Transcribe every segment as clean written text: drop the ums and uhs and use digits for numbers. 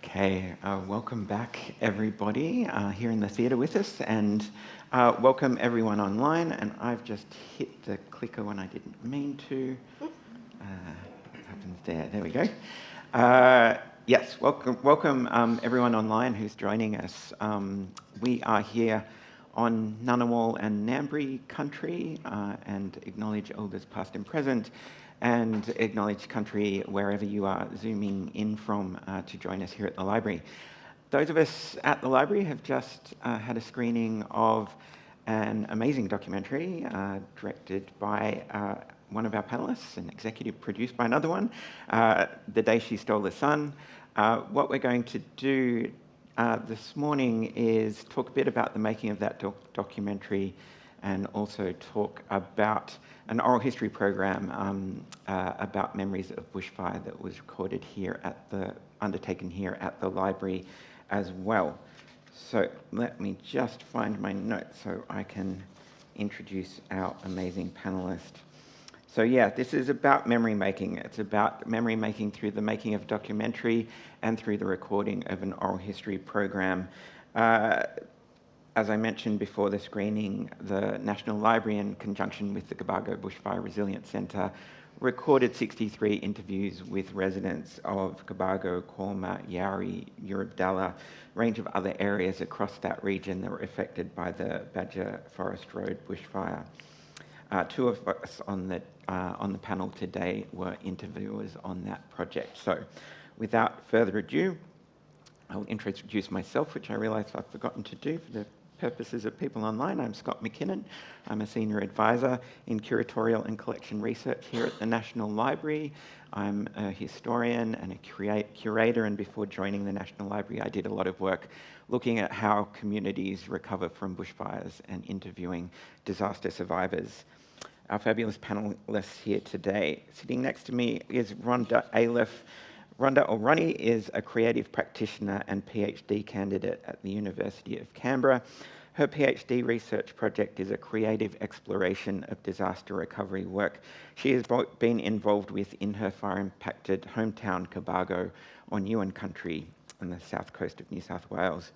Okay, welcome back everybody here in the theatre with us, and welcome everyone online. And I've just hit the clicker when I didn't mean to. What happens there? There we go. Yes, welcome everyone online who's joining us. We are here on Ngunnawal and Ngambri country and acknowledge elders past and present, and acknowledge country wherever you are zooming in from to join us here at the library. Those of us at the library have just had a screening of an amazing documentary directed by one of our panellists and executive produced by another one, The Day She Stole the Sun. What we're going to do this morning is talk a bit about the making of that documentary, and also talk about an oral history program about memories of bushfire that was recorded here undertaken here at the library as well. So let me just find my notes so I can introduce our amazing panellist. So yeah, this is about memory making. It's about memory making through the making of a documentary and through the recording of an oral history program. As I mentioned before the screening, the National Library, in conjunction with the Cobargo Bushfire Resilience Centre, recorded 63 interviews with residents of Cobargo, Corma, Yarri, Urubdalla, range of other areas across that region that were affected by the Badja Forest Road Bushfire. Two of us on the panel today were interviewers on that project. So without further ado, I'll introduce myself, which I realise I've forgotten to do for the purposes of people online. I'm Scott McKinnon. I'm a senior advisor in curatorial and collection research here at the National Library. I'm a historian and a curator, and before joining the National Library, I did a lot of work looking at how communities recover from bushfires and interviewing disaster survivors. Our fabulous panellists here today. Sitting next to me is Rhonda Ayliffe. Rhonda, or Ronnie, is a creative practitioner and PhD candidate at the University of Canberra. Her PhD research project is a creative exploration of disaster recovery work she has been involved with in her fire-impacted hometown Cobargo on Yuin Country on the south coast of New South Wales.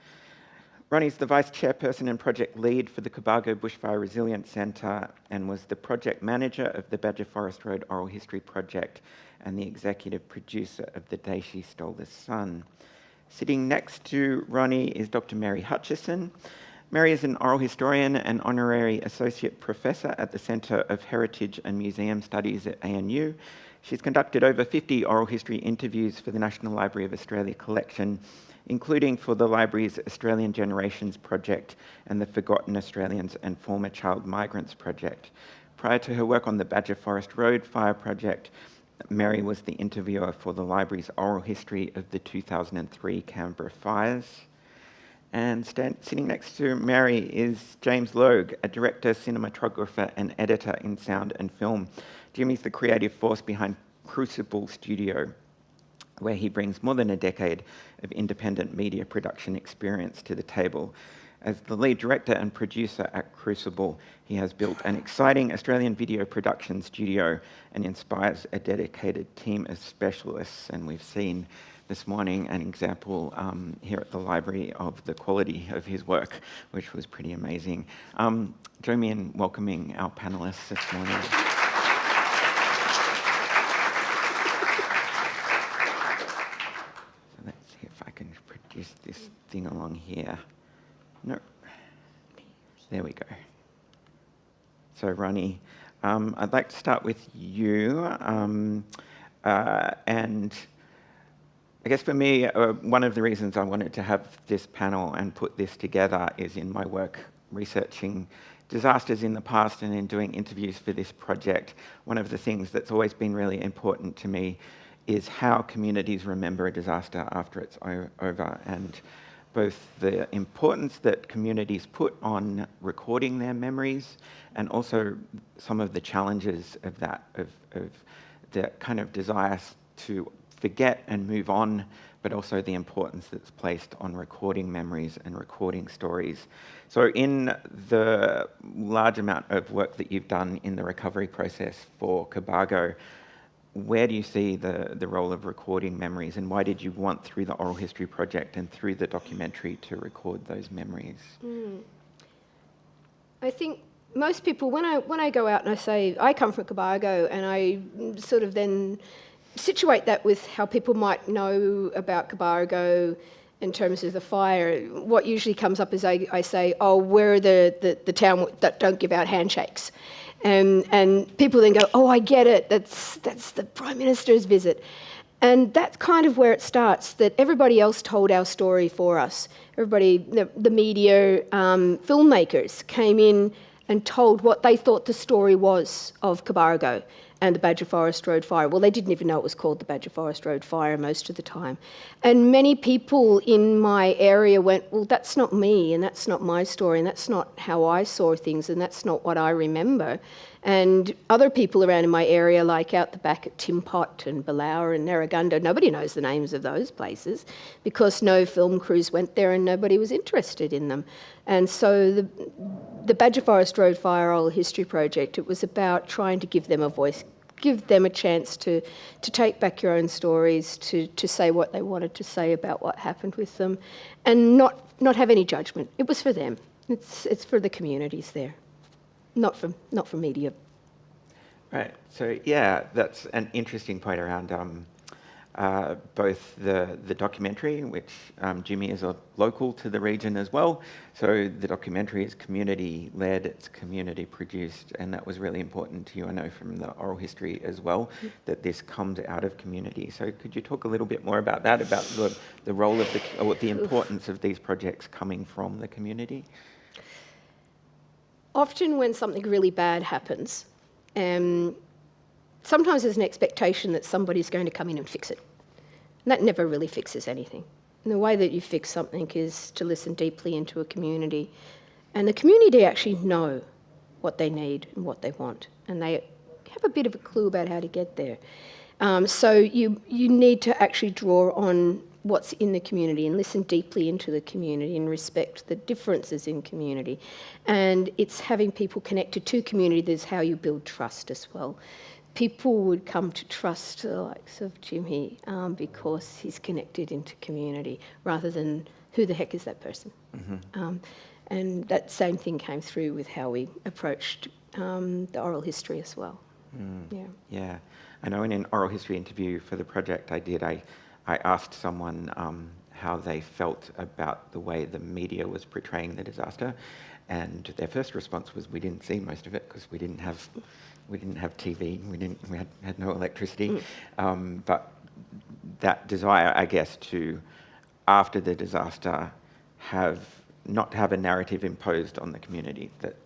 Ronnie is the Vice Chairperson and Project Lead for the Cobargo Bushfire Resilience Centre and was the Project Manager of the Badja Forest Road Oral History Project and the Executive Producer of The Day She Stole the Sun. Sitting next to Ronnie is Dr Mary Hutchison. Mary is an oral historian and Honorary Associate Professor at the Centre of Heritage and Museum Studies at ANU. She's conducted over 50 oral history interviews for the National Library of Australia collection, including for the library's Australian Generations Project and the Forgotten Australians and Former Child Migrants Project. Prior to her work on the Badja Forest Road Fire Project, Mary was the interviewer for the library's oral history of the 2003 Canberra fires. And sitting next to Mary is James Logue, a director, cinematographer and editor in sound and film. Jimmy's the creative force behind Crewcible Studio, where he brings more than a decade of independent media production experience to the table. As the lead director and producer at Crewcible, he has built an exciting Australian video production studio and inspires a dedicated team of specialists. And we've seen this morning an example here at the library of the quality of his work, which was pretty amazing. Join me in welcoming our panellists this morning. So let's see if I can produce this thing along here. No. There we go. So, Ronnie, I'd like to start with you. And I guess for me, one of the reasons I wanted to have this panel and put this together is in my work researching disasters in the past and in doing interviews for this project. One of the things that's always been really important to me is how communities remember a disaster after it's over, and both the importance that communities put on recording their memories and also some of the challenges of that, of the kind of desire to forget and move on, but also the importance that's placed on recording memories and recording stories. So in the large amount of work that you've done in the recovery process for Cobargo, where do you see the role of recording memories, and why did you want, through the Oral History Project and through the documentary, to record those memories? I think most people, when I go out and I say, I come from Cobargo, and I sort of then situate that with how people might know about Cobargo in terms of the fire, what usually comes up is I say, oh, we're the town that don't give out handshakes. And people then go, oh, I get it, that's the Prime Minister's visit. And that's kind of where it starts, that everybody else told our story for us. Everybody, the media, filmmakers came in and told what they thought the story was of Cobargo and the Badja Forest Road Fire. Well, they didn't even know it was called the Badja Forest Road Fire most of the time. And many people in my area went, well, that's not me, and that's not my story, and that's not how I saw things, and that's not what I remember. And other people around in my area, like out the back at Timpot and Balaur and Narragunda, nobody knows the names of those places because no film crews went there and nobody was interested in them. And so the Badja Forest Road Fire Oral History Project, it was about trying to give them a voice, give them a chance to take back your own stories, to say what they wanted to say about what happened with them, and not have any judgment. It was for them. It's for the communities there. Not for media. Right. So yeah, that's an interesting point around both the documentary, which Jimmy is a local to the region as well. So the documentary is community-led, it's community-produced, and that was really important to you, I know, from the oral history as well, that this comes out of community. So could you talk a little bit more about that, about the role of or the importance of these projects coming from the community? Often when something really bad happens, sometimes there's an expectation that somebody's going to come in and fix it. And that never really fixes anything. And the way that you fix something is to listen deeply into a community. And the community actually know what they need and what they want. And they have a bit of a clue about how to get there. So you need to actually draw on what's in the community and listen deeply into the community and respect the differences in community. And it's having people connected to community that's how you build trust as well. People would come to trust the likes of Jimmy because he's connected into community rather than who the heck is that person. Mm-hmm. And that same thing came through with how we approached the oral history as well. Yeah. I know in an oral history interview for the project I asked someone how they felt about the way the media was portraying the disaster, and their first response was, we didn't see most of it because we didn't have TV, we had no electricity. But that desire, I guess, to, after the disaster, not have a narrative imposed on the community, that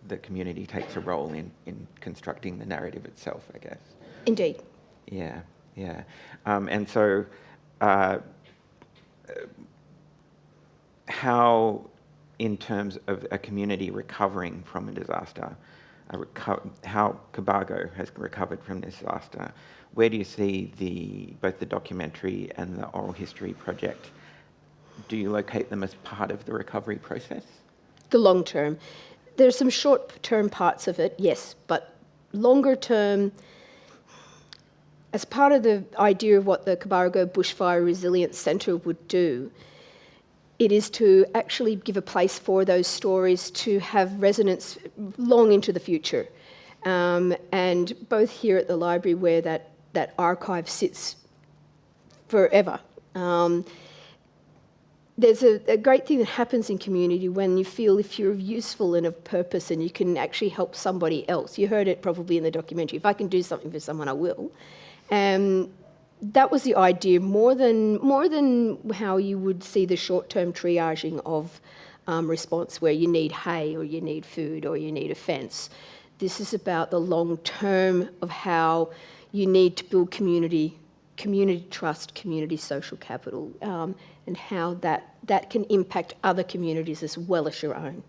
the community takes a role in constructing the narrative itself, I guess. Indeed. Yeah. And so how, in terms of a community recovering from a disaster, how Cobargo has recovered from this disaster, where do you see both the documentary and the oral history project? Do you locate them as part of the recovery process? The long term. There's some short-term parts of it, yes, but longer term, as part of the idea of what the Cobargo Bushfire Resilience Centre would do, it is to actually give a place for those stories to have resonance long into the future. And both here at the library, where that archive sits forever, there's a great thing that happens in community when you feel if you're useful and of purpose and you can actually help somebody else. You heard it probably in the documentary. If I can do something for someone, I will. That was the idea, more than how you would see the short-term triaging of response where you need hay or you need food or you need a fence. This is about the long term of how you need to build community trust, community social capital, and how that can impact other communities as well as your own.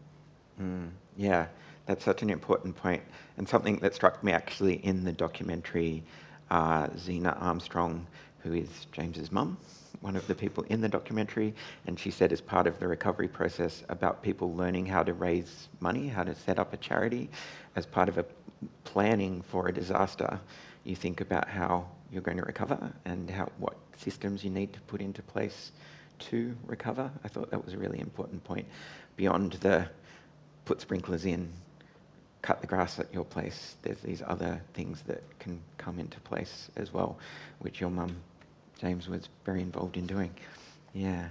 Yeah, that's such an important point, and something that struck me actually in the documentary. Zena Armstrong, who is James's mum, one of the people in the documentary, and she said as part of the recovery process about people learning how to raise money, how to set up a charity as part of a planning for a disaster, you think about how you're going to recover and what systems you need to put into place to recover. I thought that was a really important point. Beyond the put sprinklers in, cut the grass at your place, there's these other things that can come into place as well, which your mum, James, was very involved in doing. Yeah.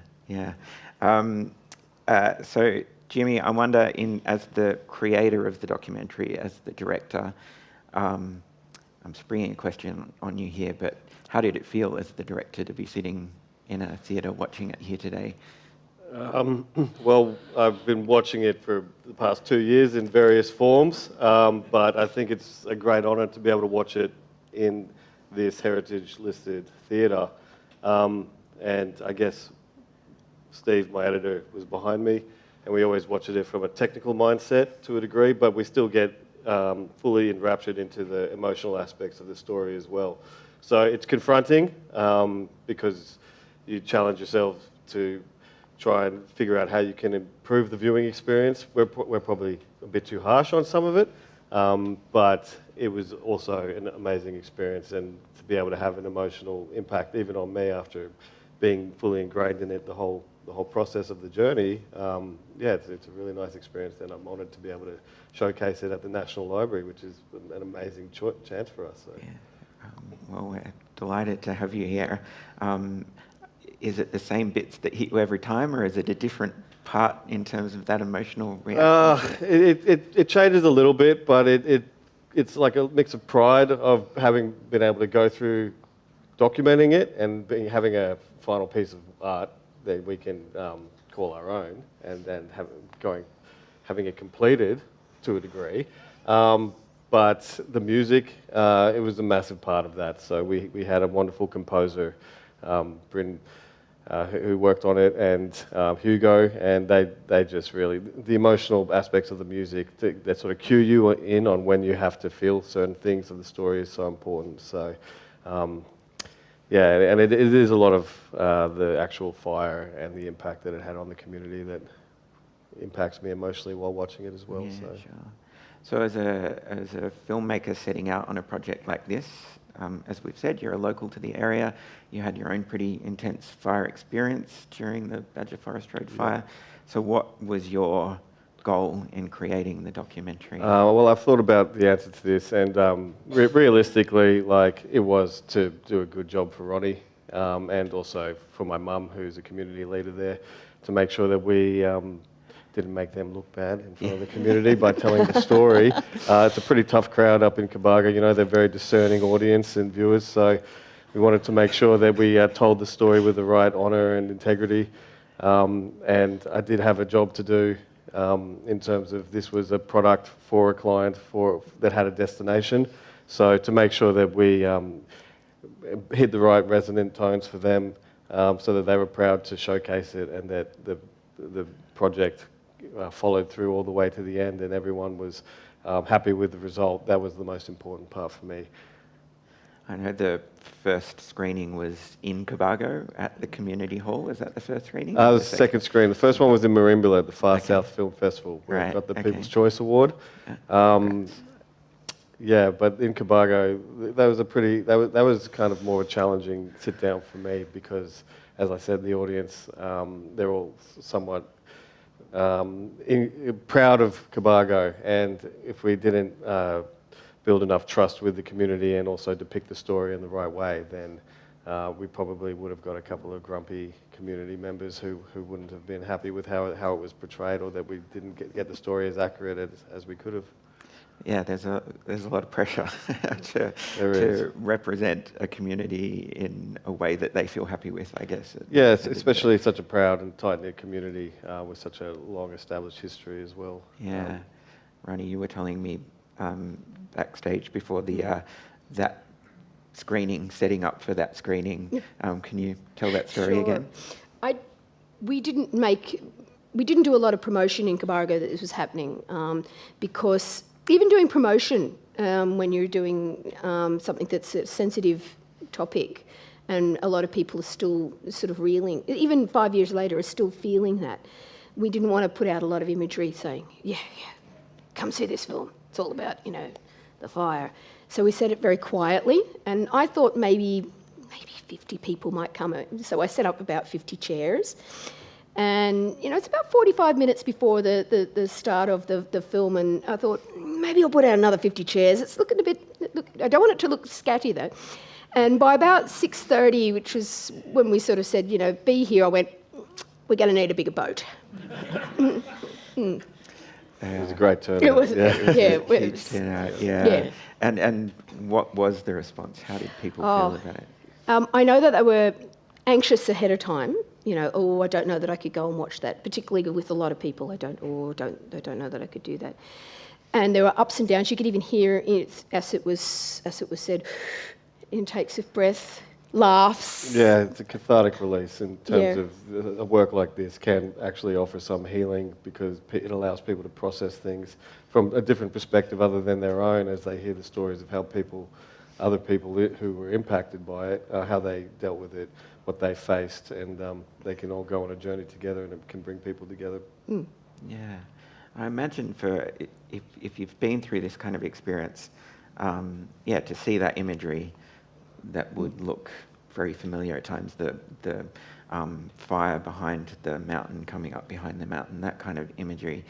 So, Jimmy, I wonder, as the creator of the documentary, as the director, I'm springing a question on you here, but how did it feel as the director to be sitting in a theatre watching it here today? Well, I've been watching it for the past 2 years in various forms, but I think it's a great honour to be able to watch it in this heritage-listed theatre. And I guess Steve, my editor, was behind me, and we always watch it from a technical mindset to a degree, but we still get fully enraptured into the emotional aspects of the story as well. So it's confronting because you challenge yourself to try and figure out how you can improve the viewing experience. We're probably a bit too harsh on some of it, but it was also an amazing experience, and to be able to have an emotional impact even on me after being fully ingrained in it, the whole process of the journey, it's a really nice experience, and I'm honoured to be able to showcase it at the National Library, which is an amazing chance for us. So. Yeah. Well, we're delighted to have you here. Is it the same bits that hit you every time, or is it a different part in terms of that emotional reaction? It changes a little bit, but it's like a mix of pride of having been able to go through documenting it and having a final piece of art that we can call our own, and then having it completed to a degree. But the music, it was a massive part of that. So we had a wonderful composer, Bryn, who worked on it, and Hugo, and they just really, the emotional aspects of the music that sort of cue you in on when you have to feel certain things of the story is so important. So and it is a lot of the actual fire and the impact that it had on the community that impacts me emotionally while watching it as well. Yeah, so. sure. So as a filmmaker setting out on a project like this, as we've said, you're a local to the area. You had your own pretty intense fire experience during the Badja Forest Road fire. So what was your goal in creating the documentary? Well, I've thought about the answer to this, and realistically, it was to do a good job for Ronnie, and also for my mum, who's a community leader there, to make sure that we didn't make them look bad in front of the community by telling the story. It's a pretty tough crowd up in Cobargo. They're a very discerning audience and viewers, so we wanted to make sure that we told the story with the right honour and integrity. And I did have a job to do in terms of this was a product for a client that had a destination. So to make sure that we hit the right resonant tones for them, so that they were proud to showcase it, and that the project followed through all the way to the end, and everyone was happy with the result. That was the most important part for me. I know the first screening was in Cobargo at the community hall. Was that the first screening? It was the second screen. The first one was in Merimbula at the Far South Film Festival, where we got the People's Choice Award. Yeah, but in Cobargo, that was kind of more a challenging sit down for me, because, as I said, the audience, they're all somewhat proud of Cobargo, and if we didn't build enough trust with the community and also depict the story in the right way, then we probably would have got a couple of grumpy community members who wouldn't have been happy with how it was portrayed, or that we didn't get the story as accurate as we could have. Yeah, there's a lot of pressure to represent a community in a way that they feel happy with, I guess. Yes, especially such a proud and tight-knit community with such a long-established history as well. Yeah. Ronnie, you were telling me backstage before that screening, setting up for that screening. Can you tell that story again? We didn't do a lot of promotion in Cobargo that this was happening, because even doing promotion when you're doing something that's a sensitive topic, and a lot of people are still sort of reeling, even 5 years later, are still feeling that. We didn't want to put out a lot of imagery saying, come see this film. It's all about, the fire. So we set it very quietly, and I thought maybe 50 people might come. So I set up about 50 chairs. And, it's about 45 minutes before the start of the film, and I thought, maybe I'll put out another 50 chairs. It's looking I don't want it to look scatty, though. And by about 6:30, which was when we sort of said, be here, I went, we're going to need a bigger boat. It was a great turnout. It was, Huge turnout, yeah. And what was the response? How did people feel about it? I know that they were anxious ahead of time. I don't know that I could go and watch that, particularly with a lot of people. I don't know that I could do that. And there were ups and downs. You could even hear it as it was said, intakes of breath, laughs. Yeah, it's a cathartic release in terms of a work like this can actually offer some healing because it allows people to process things from a different perspective other than their own as they hear the stories of how other people who were impacted by it, how they dealt with it, what they faced, and they can all go on a journey together and it can bring people together. Mm. Yeah. I imagine if you've been through this kind of experience, to see that imagery that would look very familiar at times, the fire behind the mountain, coming up behind the mountain, that kind of imagery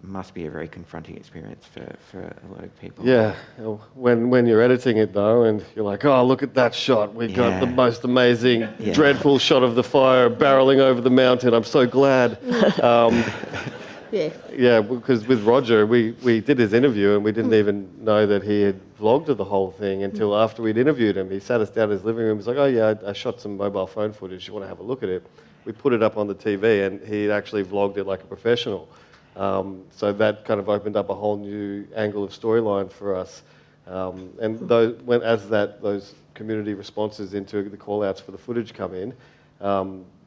must be a very confronting experience for a lot of people. Yeah, when you're editing it though, and you're like, oh, look at that shot. We got the most amazing, dreadful shot of the fire barreling over the mountain. I'm so glad. Yeah, because with Roger, we did his interview and we didn't even know that he had vlogged the whole thing until after we'd interviewed him. He sat us down in his living room. He's like, oh yeah, I shot some mobile phone footage. You want to have a look at it? We put it up on the TV and he actually vlogged it like a professional. So that kind of opened up a whole new angle of storyline for us. And those community responses into the call-outs for the footage come in,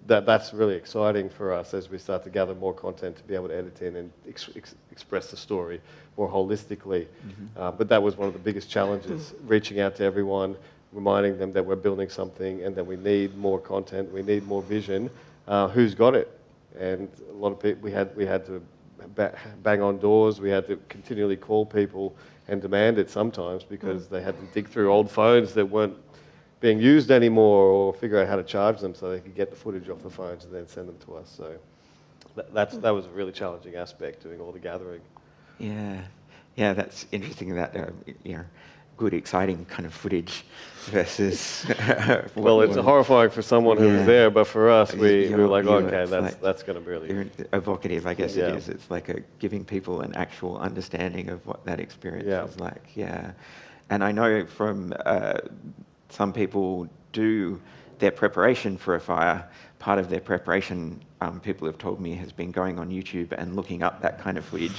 that's really exciting for us as we start to gather more content to be able to edit in and express the story more holistically. Mm-hmm. But that was one of the biggest challenges, reaching out to everyone, reminding them that we're building something and that we need more content, we need more vision. Who's got it? And a lot of people, we had to bang on doors, we had to continually call people and demand it sometimes because they had to dig through old phones that weren't being used anymore or figure out how to charge them so they could get the footage off the phones and then send them to us. So that was a really challenging aspect, doing all the gathering. Yeah, that's interesting that good, exciting kind of footage versus... well, it's horrifying for someone who was there, but for us, we were like, okay, that's going to be really... Evocative, I guess it is. It's like giving people an actual understanding of what that experience was like. Yeah. And I know from... some people do their preparation for a fire. Part of their preparation, people have told me, has been going on YouTube and looking up that kind of footage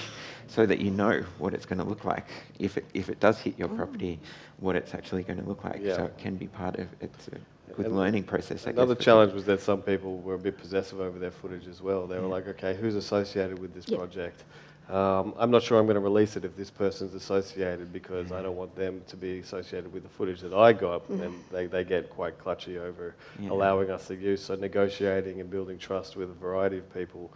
so that you know what it's going to look like if it does hit your property, what it's actually going to look like. So it can be part of it's a good learning process. Another challenge was that some people were a bit possessive over their footage as well. They were like, okay, who's associated with this project? I'm not sure I'm going to release it if this person's associated because I don't want them to be associated with the footage that I got, and they get quite clutchy over allowing us to use. So negotiating and building trust with a variety of people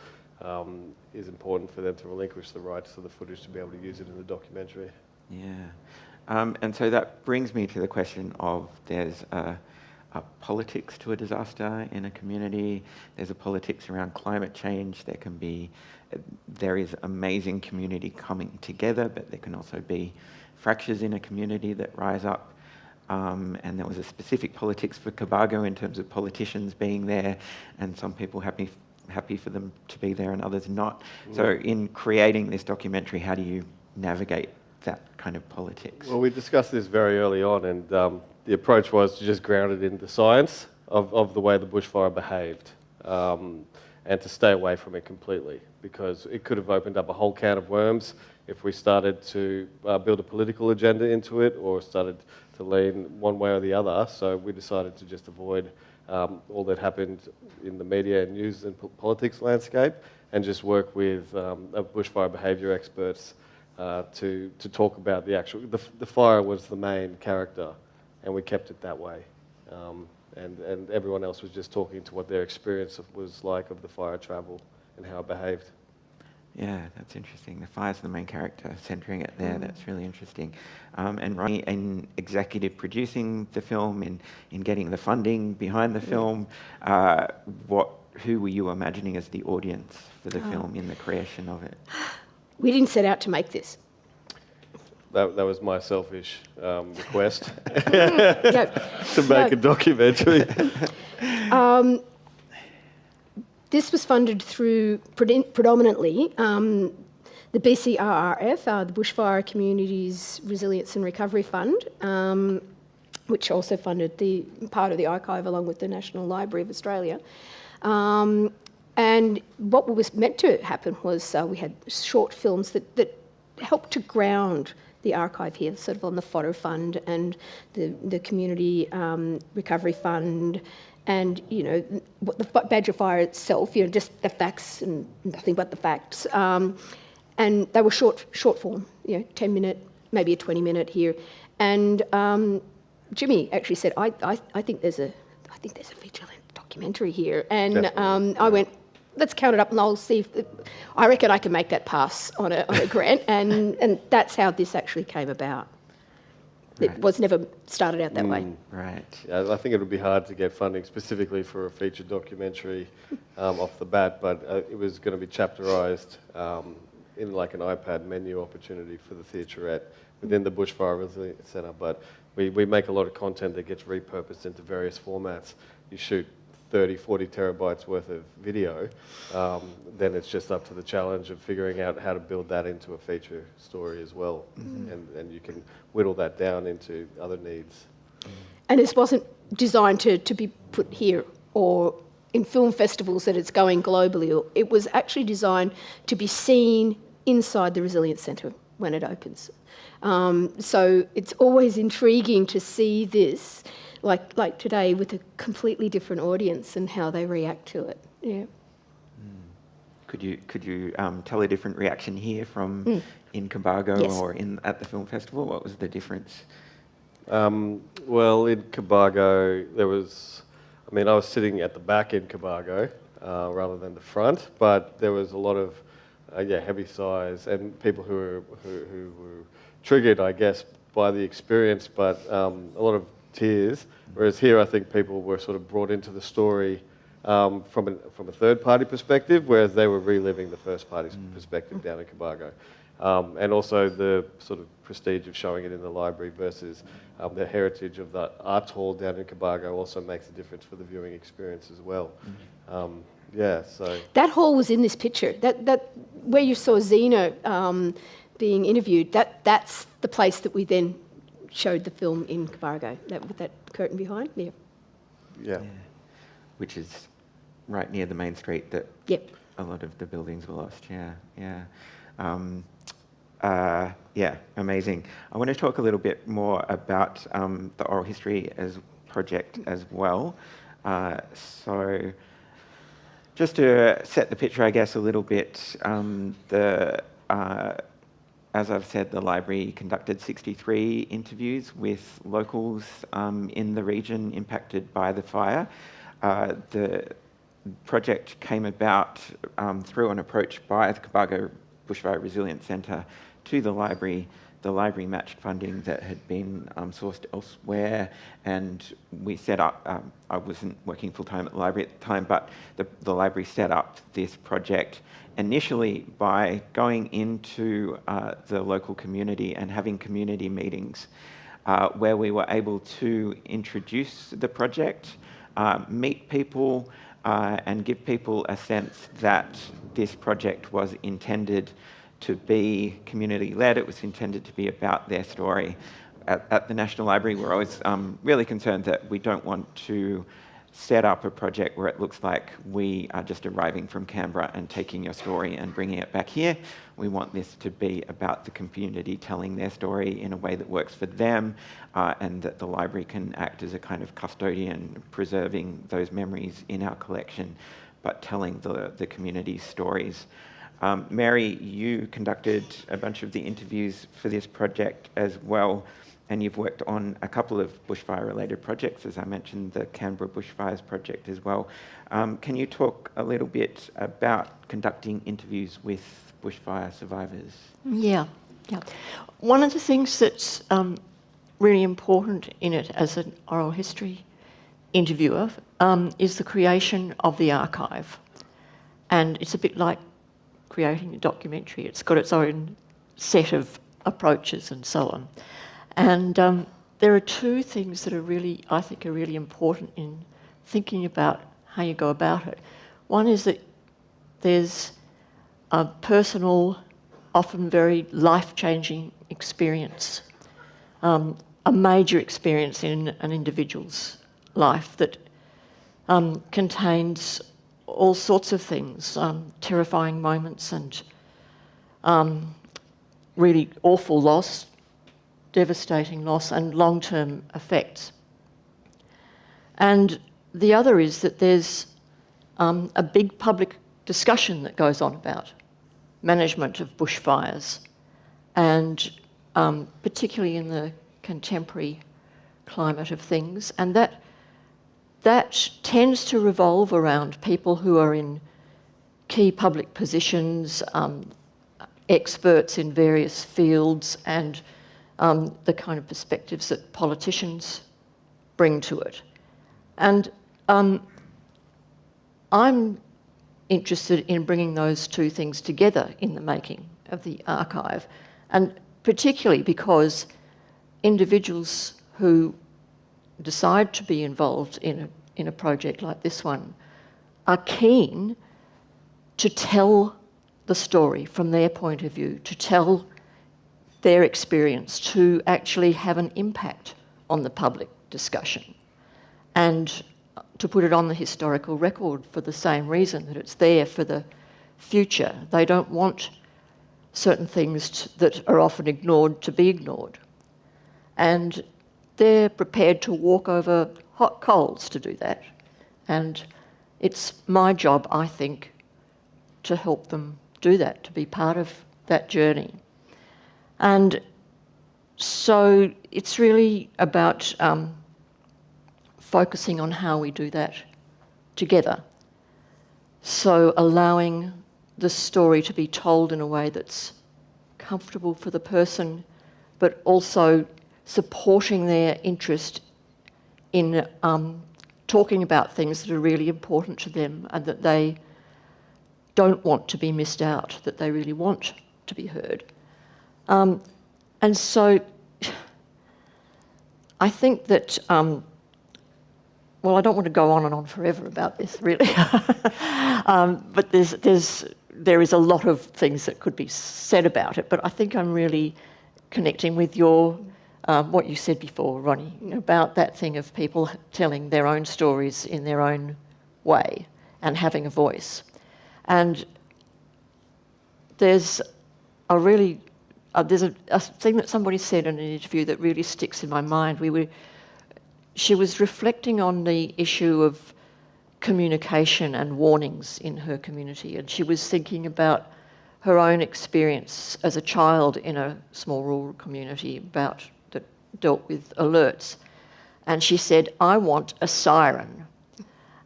is important for them to relinquish the rights to the footage to be able to use it in the documentary. Yeah. And so that brings me to the question of there's a politics to a disaster in a community. There's a politics around climate change. There is amazing community coming together, but there can also be fractures in a community that rise up. And there was a specific politics for Cobargo in terms of politicians being there, and some people happy for them to be there and others not. So in creating this documentary, how do you navigate that kind of politics? Well, we discussed this very early on, and the approach was to just ground it in the science of the way the bushfire behaved, and to stay away from it completely, because it could have opened up a whole can of worms if we started to build a political agenda into it or started to lean one way or the other. So we decided to just avoid all that happened in the media and news and politics landscape and just work with bushfire behaviour experts to talk about the actual... The fire was the main character, and we kept it that way. And everyone else was just talking to what their experience was like of the fire travel and how it behaved. Yeah, that's interesting. The fire's the main character, centering it there. That's really interesting. And Ronnie, in executive producing the film, in getting the funding behind the film, who were you imagining as the audience for the film in the creation of it? We didn't set out to make this. That was my selfish request No, to make a documentary. This was funded through predominantly the BCRRF, the Bushfire Communities Resilience and Recovery Fund, which also funded the part of the archive along with the National Library of Australia. And what was meant to happen was we had short films that helped to ground the archive here, sort of on the Fodder Fund and the Community Recovery Fund, and what the Badja Fire itself, just the facts and nothing but the facts. And they were short form, 10-minute, maybe a 20-minute here. And Jimmy actually said, I think there's a feature-length documentary here. And I went, let's count it up and I'll see if I reckon I can make that pass on a grant. And that's how this actually came about. It was never started out that way. Right. Yeah, I think it would be hard to get funding specifically for a feature documentary off the bat, but it was going to be chapterised in like an iPad menu opportunity for the theatrette within the Bushfire Resilience Centre. But we make a lot of content that gets repurposed into various formats. You shoot 30, 40 terabytes worth of video, then it's just up to the challenge of figuring out how to build that into a feature story as well. And you can whittle that down into other needs. And this wasn't designed to be put here or in film festivals that it's going globally. It was actually designed to be seen inside the Resilience Centre when it opens. So it's always intriguing to see this, like today, with a completely different audience and how they react to it. Yeah. Could you tell a different reaction here from in Cobargo Yes. or at the film festival? What was the difference? Well, in Cobargo, I was sitting at the back in Cobargo rather than the front, but there was a lot of heavy sighs and people who were triggered, I guess, by the experience, but a lot of tears. Whereas here, I think people were sort of brought into the story from a third-party perspective, whereas they were reliving the first-party perspective down in Cobargo. And also the sort of prestige of showing it in the library versus the heritage of the art hall down in Cobargo also makes a difference for the viewing experience as well. So That hall was in this picture. That where you saw Zena being interviewed. That's the place that we then showed the film in Cobargo. With that curtain behind. Yeah. Which is right near the main street that Yep. a lot of the buildings were lost. Amazing. I want to talk a little bit more about the oral history project as well. So just to set the picture, I guess, a little bit, as I've said, the library conducted 63 interviews with locals in the region impacted by the fire. The project came about through an approach by the Cobargo Bushfire Resilience Centre to the library. The library matched funding that had been sourced elsewhere, and we set up, I wasn't working full-time at the library at the time, but the library set up this project initially by going into the local community and having community meetings where we were able to introduce the project, meet people, and give people a sense that this project was intended to be community-led. It was intended to be about their story. At the National Library, we're always really concerned that we don't want to set up a project where it looks like we are just arriving from Canberra and taking your story and bringing it back here. We want this to be about the community telling their story in a way that works for them, and that the library can act as a kind of custodian, preserving those memories in our collection, but telling the community's stories. Mary, you conducted a bunch of the interviews for this project as well. and you've worked on a couple of bushfire-related projects, as I mentioned, the Canberra Bushfires project as well. Can you talk a little bit about conducting interviews with bushfire survivors? Yeah. One of the things that's really important in it as an oral history interviewer is the creation of the archive. And it's a bit like creating a documentary. It's got its own set of approaches and so on. And there are two things that I think are really important in thinking about how you go about it. One is that there's a personal, often very life-changing experience, a major experience in an individual's life that contains all sorts of things, terrifying moments and really awful loss, devastating loss and long-term effects. And the other is that there's a big public discussion that goes on about management of bushfires, and particularly in the contemporary climate of things, and that tends to revolve around people who are in key public positions, experts in various fields, and the kind of perspectives that politicians bring to it. And I'm interested in bringing those two things together in the making of the archive, and particularly because individuals who decide to be involved in a project like this one are keen to tell the story from their point of view, to tell their experience, to actually have an impact on the public discussion, and to put it on the historical record for the same reason, that it's there for the future. They don't want certain things that are often ignored to be ignored. And they're prepared to walk over hot coals to do that. And it's my job, I think, to help them do that, to be part of that journey. And so it's really about focusing on how we do that together. So allowing the story to be told in a way that's comfortable for the person, but also supporting their interest in talking about things that are really important to them and that they don't want to be missed out, that they really want to be heard. And so I think that, well, I don't want to go on and on forever about this, really. But there is a lot of things that could be said about it, but I think I'm really connecting with your what you said before, Ronnie, about that thing of people telling their own stories in their own way and having a voice. And there's a really, there's a thing that somebody said in an interview that really sticks in my mind. She was reflecting on the issue of communication and warnings in her community, and she was thinking about her own experience as a child in a small rural community that dealt with alerts. And she said, "I want a siren."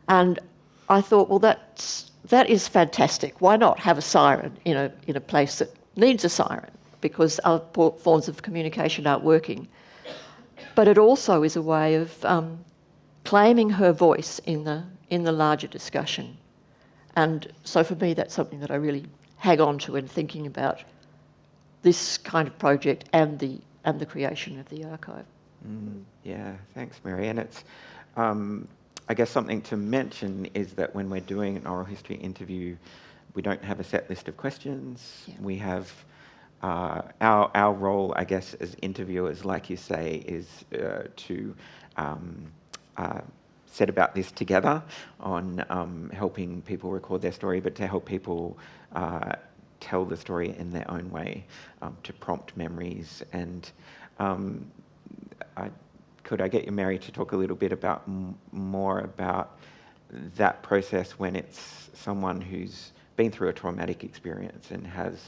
And I thought, well, that is fantastic. Why not have a siren in a place that needs a siren? Because our forms of communication aren't working. But it also is a way of claiming her voice in the larger discussion. And so for me, that's something that I really hang on to in thinking about this kind of project and the creation of the archive. Yeah, thanks, Mary. And it's, I guess something to mention is that when we're doing an oral history interview, we don't have a set list of questions. Yeah. We have our role, I guess, as interviewers, like you say, is to set about this together on helping people record their story, but to help people tell the story in their own way, to prompt memories. And could I get you, Mary, to talk a little bit about more about that process when it's someone who's been through a traumatic experience and has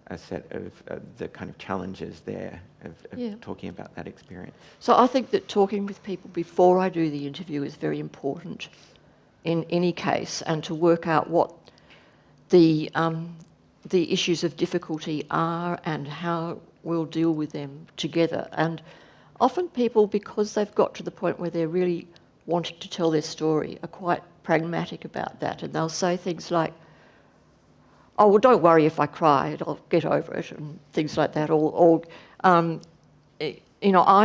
a set of the kind of challenges there of Yeah. talking about that experience. So I think that talking with people before I do the interview is very important in any case, and to work out what the issues of difficulty are and how we'll deal with them together. And often people, because they've got to the point where they're really wanting to tell their story, are quite pragmatic about that, and they'll say things like, "Oh, well, don't worry if I cry, I'll get over it," and things like that. Or I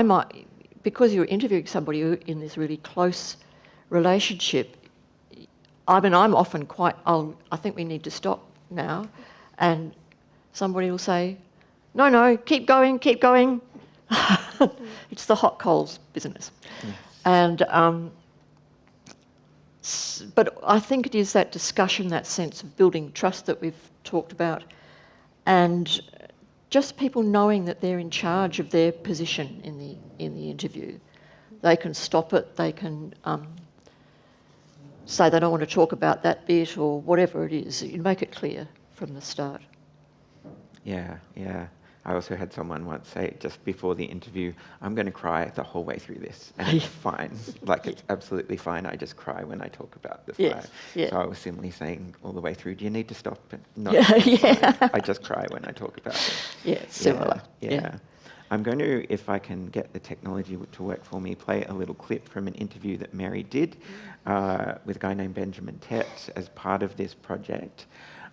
might, because you're interviewing somebody in this really close relationship, I'm often quite, I think we need to stop now. And somebody will say, no, keep going. It's the hot coals business. Yes. And but I think it is that discussion, that sense of building trust that we've talked about, and just people knowing that they're in charge of their position in the interview. They can stop it, they can say they don't want to talk about that bit or whatever it is. You make it clear from the start. Yeah. I also had someone once say just before the interview, "I'm going to cry the whole way through this, and it's fine. Like, it's absolutely fine. I just cry when I talk about the fire." Yes, yeah. So I was simply saying all the way through, "Do you need to stop?" No, Yeah. I just cry when I talk about it. Yeah, similar. Yeah. I'm going to, if I can get the technology to work for me, play a little clip from an interview that Mary did with a guy named Benjamin Tett as part of this project.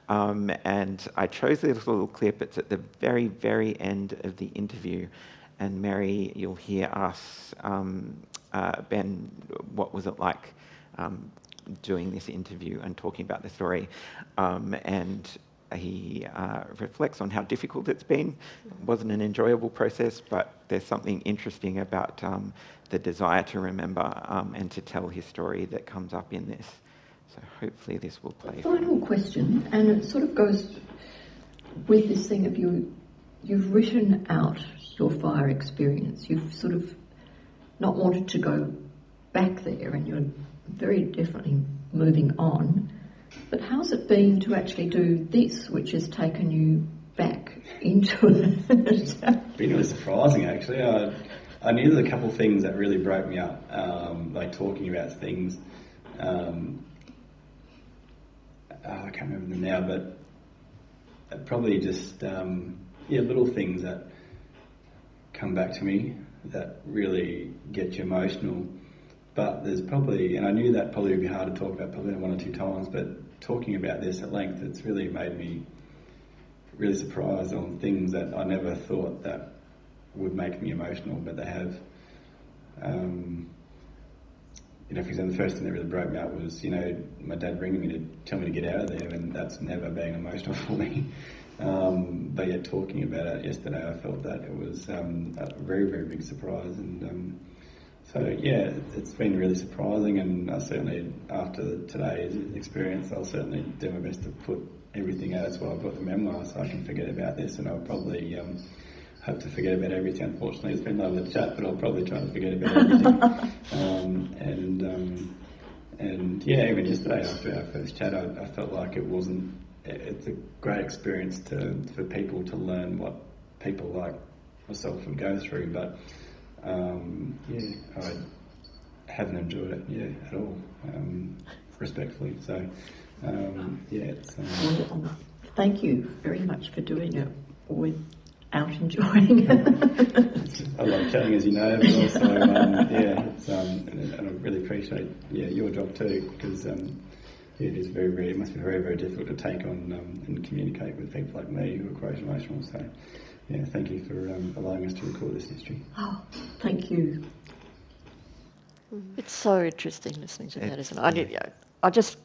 And I chose this little clip. It's at the very, very end of the interview. And Mary, you'll hear us, Ben, what was it like doing this interview and talking about the story? And he reflects on how difficult it's been. It wasn't an enjoyable process, but there's something interesting about the desire to remember and to tell his story that comes up in this. So hopefully this will play. Final question, and it sort of goes with this thing of you've written out your fire experience. You've sort of not wanted to go back there, and you're very definitely moving on. But how's it been to actually do this, which has taken you back into it? It's been really surprising, actually. I knew there's a couple of things that really broke me up, like talking about things. I can't remember them now, but probably just little things that come back to me that really get you emotional. But there's probably, and I knew that probably would be hard to talk about probably one or two times, but talking about this at length, it's really made me really surprised on things that I never thought that would make me emotional, but they have. For example, the first thing that really broke me up was, my dad ringing me to tell me to get out of there, and that's never been emotional for me. But yet talking about it yesterday, I felt that it was a very, very big surprise. And it's been really surprising, and I certainly, after today's experience, I'll certainly do my best to put everything out. That's why I've got the memoir, so I can forget about this, and I'll probably hope to forget about everything. Unfortunately, it's been lovely to chat, but I'll probably try to forget about everything. Even yesterday after our first chat, I felt like it's a great experience for people to learn what people like myself would go through, but I haven't enjoyed it, at all, respectfully. So, it's... Thank you very much for doing it without enjoying it. I love chatting, as you know, but also, and I really appreciate, your job too, because it is it must be very, very difficult to take on and communicate with people like me who are quite emotional. So, thank you for allowing us to record this history. Oh, thank you. It's so interesting listening to that, isn't it?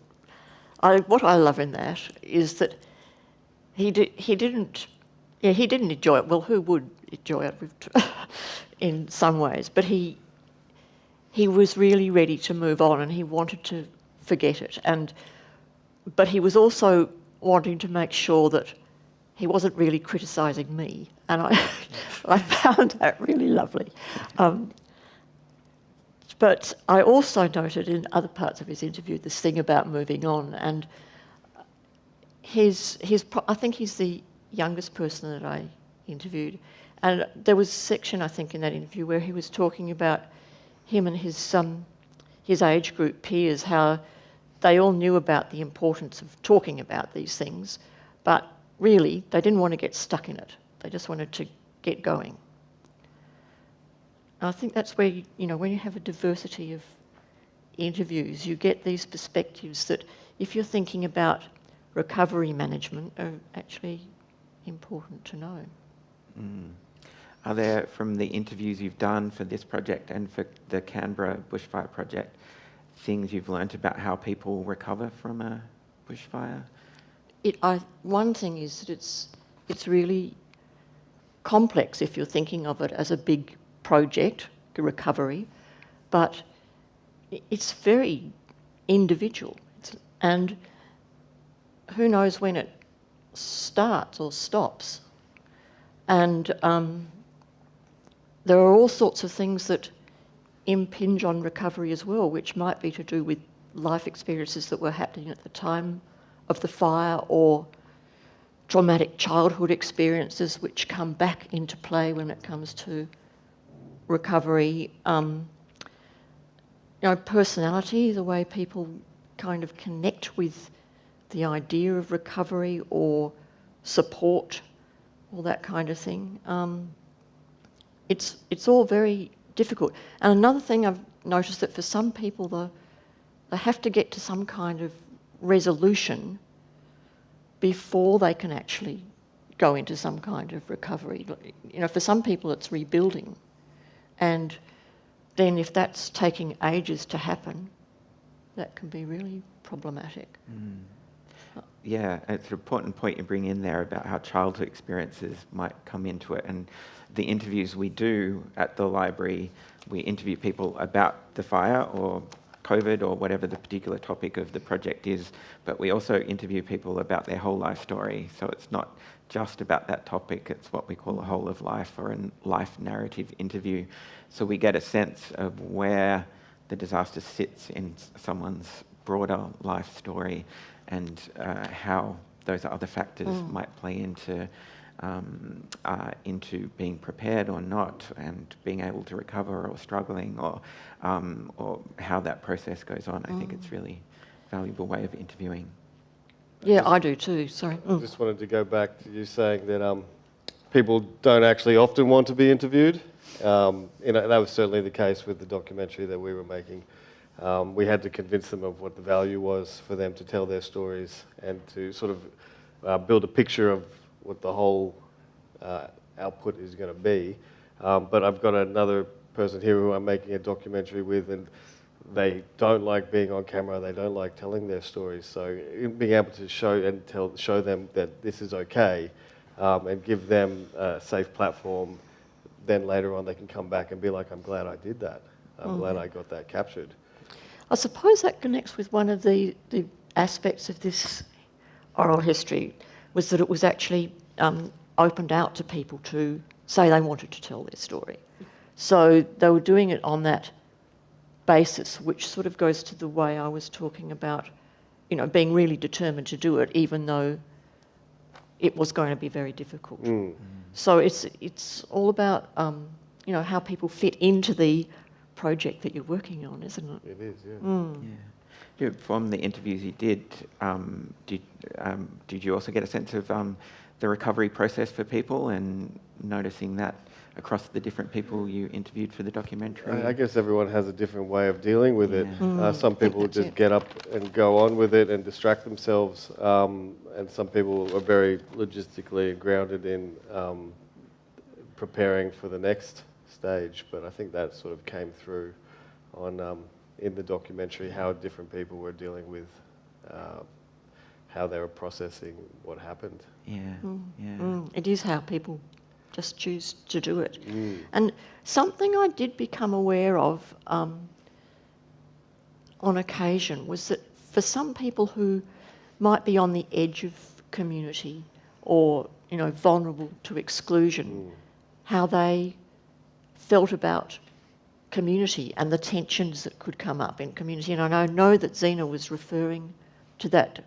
What I love in that is that he didn't enjoy it. Well, who would enjoy it in some ways? But he was really ready to move on, and he wanted to forget it. But he was also wanting to make sure that he wasn't really criticising me, and I found that really lovely. But I also noted in other parts of his interview this thing about moving on, and I think he's the youngest person that I interviewed. And there was a section, I think, in that interview where he was talking about him and his age group peers, how they all knew about the importance of talking about these things, but really they didn't want to get stuck in it. They just wanted to get going. And I think that's where, when you have a diversity of interviews, you get these perspectives that, if you're thinking about recovery management, are actually important to know. Mm. Are there, from the interviews you've done for this project and for the Canberra bushfire project, things you've learnt about how people recover from a bushfire? One thing is that it's really complex if you're thinking of it as a big project, a recovery, but it's very individual. And who knows when it starts or stops. And there are all sorts of things that impinge on recovery as well, which might be to do with life experiences that were happening at the time of the fire, or traumatic childhood experiences which come back into play when it comes to recovery. Personality, the way people kind of connect with the idea of recovery or support, all that kind of thing. It's all very difficult. And another thing I've noticed, that for some people they have to get to some kind of resolution before they can actually go into some kind of recovery. For some people it's rebuilding, and then if that's taking ages to happen, that can be really problematic. Mm. Yeah, it's an important point you bring in there about how childhood experiences might come into it. And the interviews we do at the library, we interview people about the fire or COVID or whatever the particular topic of the project is, but we also interview people about their whole life story. So it's not just about that topic, it's what we call a whole of life or a life narrative interview. So we get a sense of where the disaster sits in someone's broader life story, and how those other factors might play into being prepared or not, and being able to recover or struggling, or how that process goes on. I think it's really a valuable way of interviewing. Yeah, I do too, sorry. I just wanted to go back to you saying that people don't actually often want to be interviewed. That was certainly the case with the documentary that we were making. We had to convince them of what the value was for them to tell their stories and to sort of build a picture of what the whole output is going to be. But I've got another person here who I'm making a documentary with, and they don't like being on camera, they don't like telling their stories. So being able to show them that this is okay, and give them a safe platform, then later on they can come back and be like, I'm glad I did that. I'm glad I got that captured. I suppose that connects with one of the aspects of this oral history, was that it was actually opened out to people to say they wanted to tell their story. So they were doing it on that basis, which sort of goes to the way I was talking about, being really determined to do it, even though it was going to be very difficult. So it's all about, how people fit into the project that you're working on, isn't it? It is, yeah. Yeah. From the interviews you did you also get a sense of the recovery process for people, and noticing that across the different people you interviewed for the documentary? I guess everyone has a different way of dealing with it. Some people just get up and go on with it and distract themselves, and some people are very logistically grounded in preparing for the next stage. But I think that sort of came through on in the documentary, how different people were dealing with how they were processing what happened. It is how people just choose to do it. And something I did become aware of on occasion was that for some people who might be on the edge of community, or vulnerable to exclusion, how they felt about community and the tensions that could come up in community. And I know that Zena was referring to that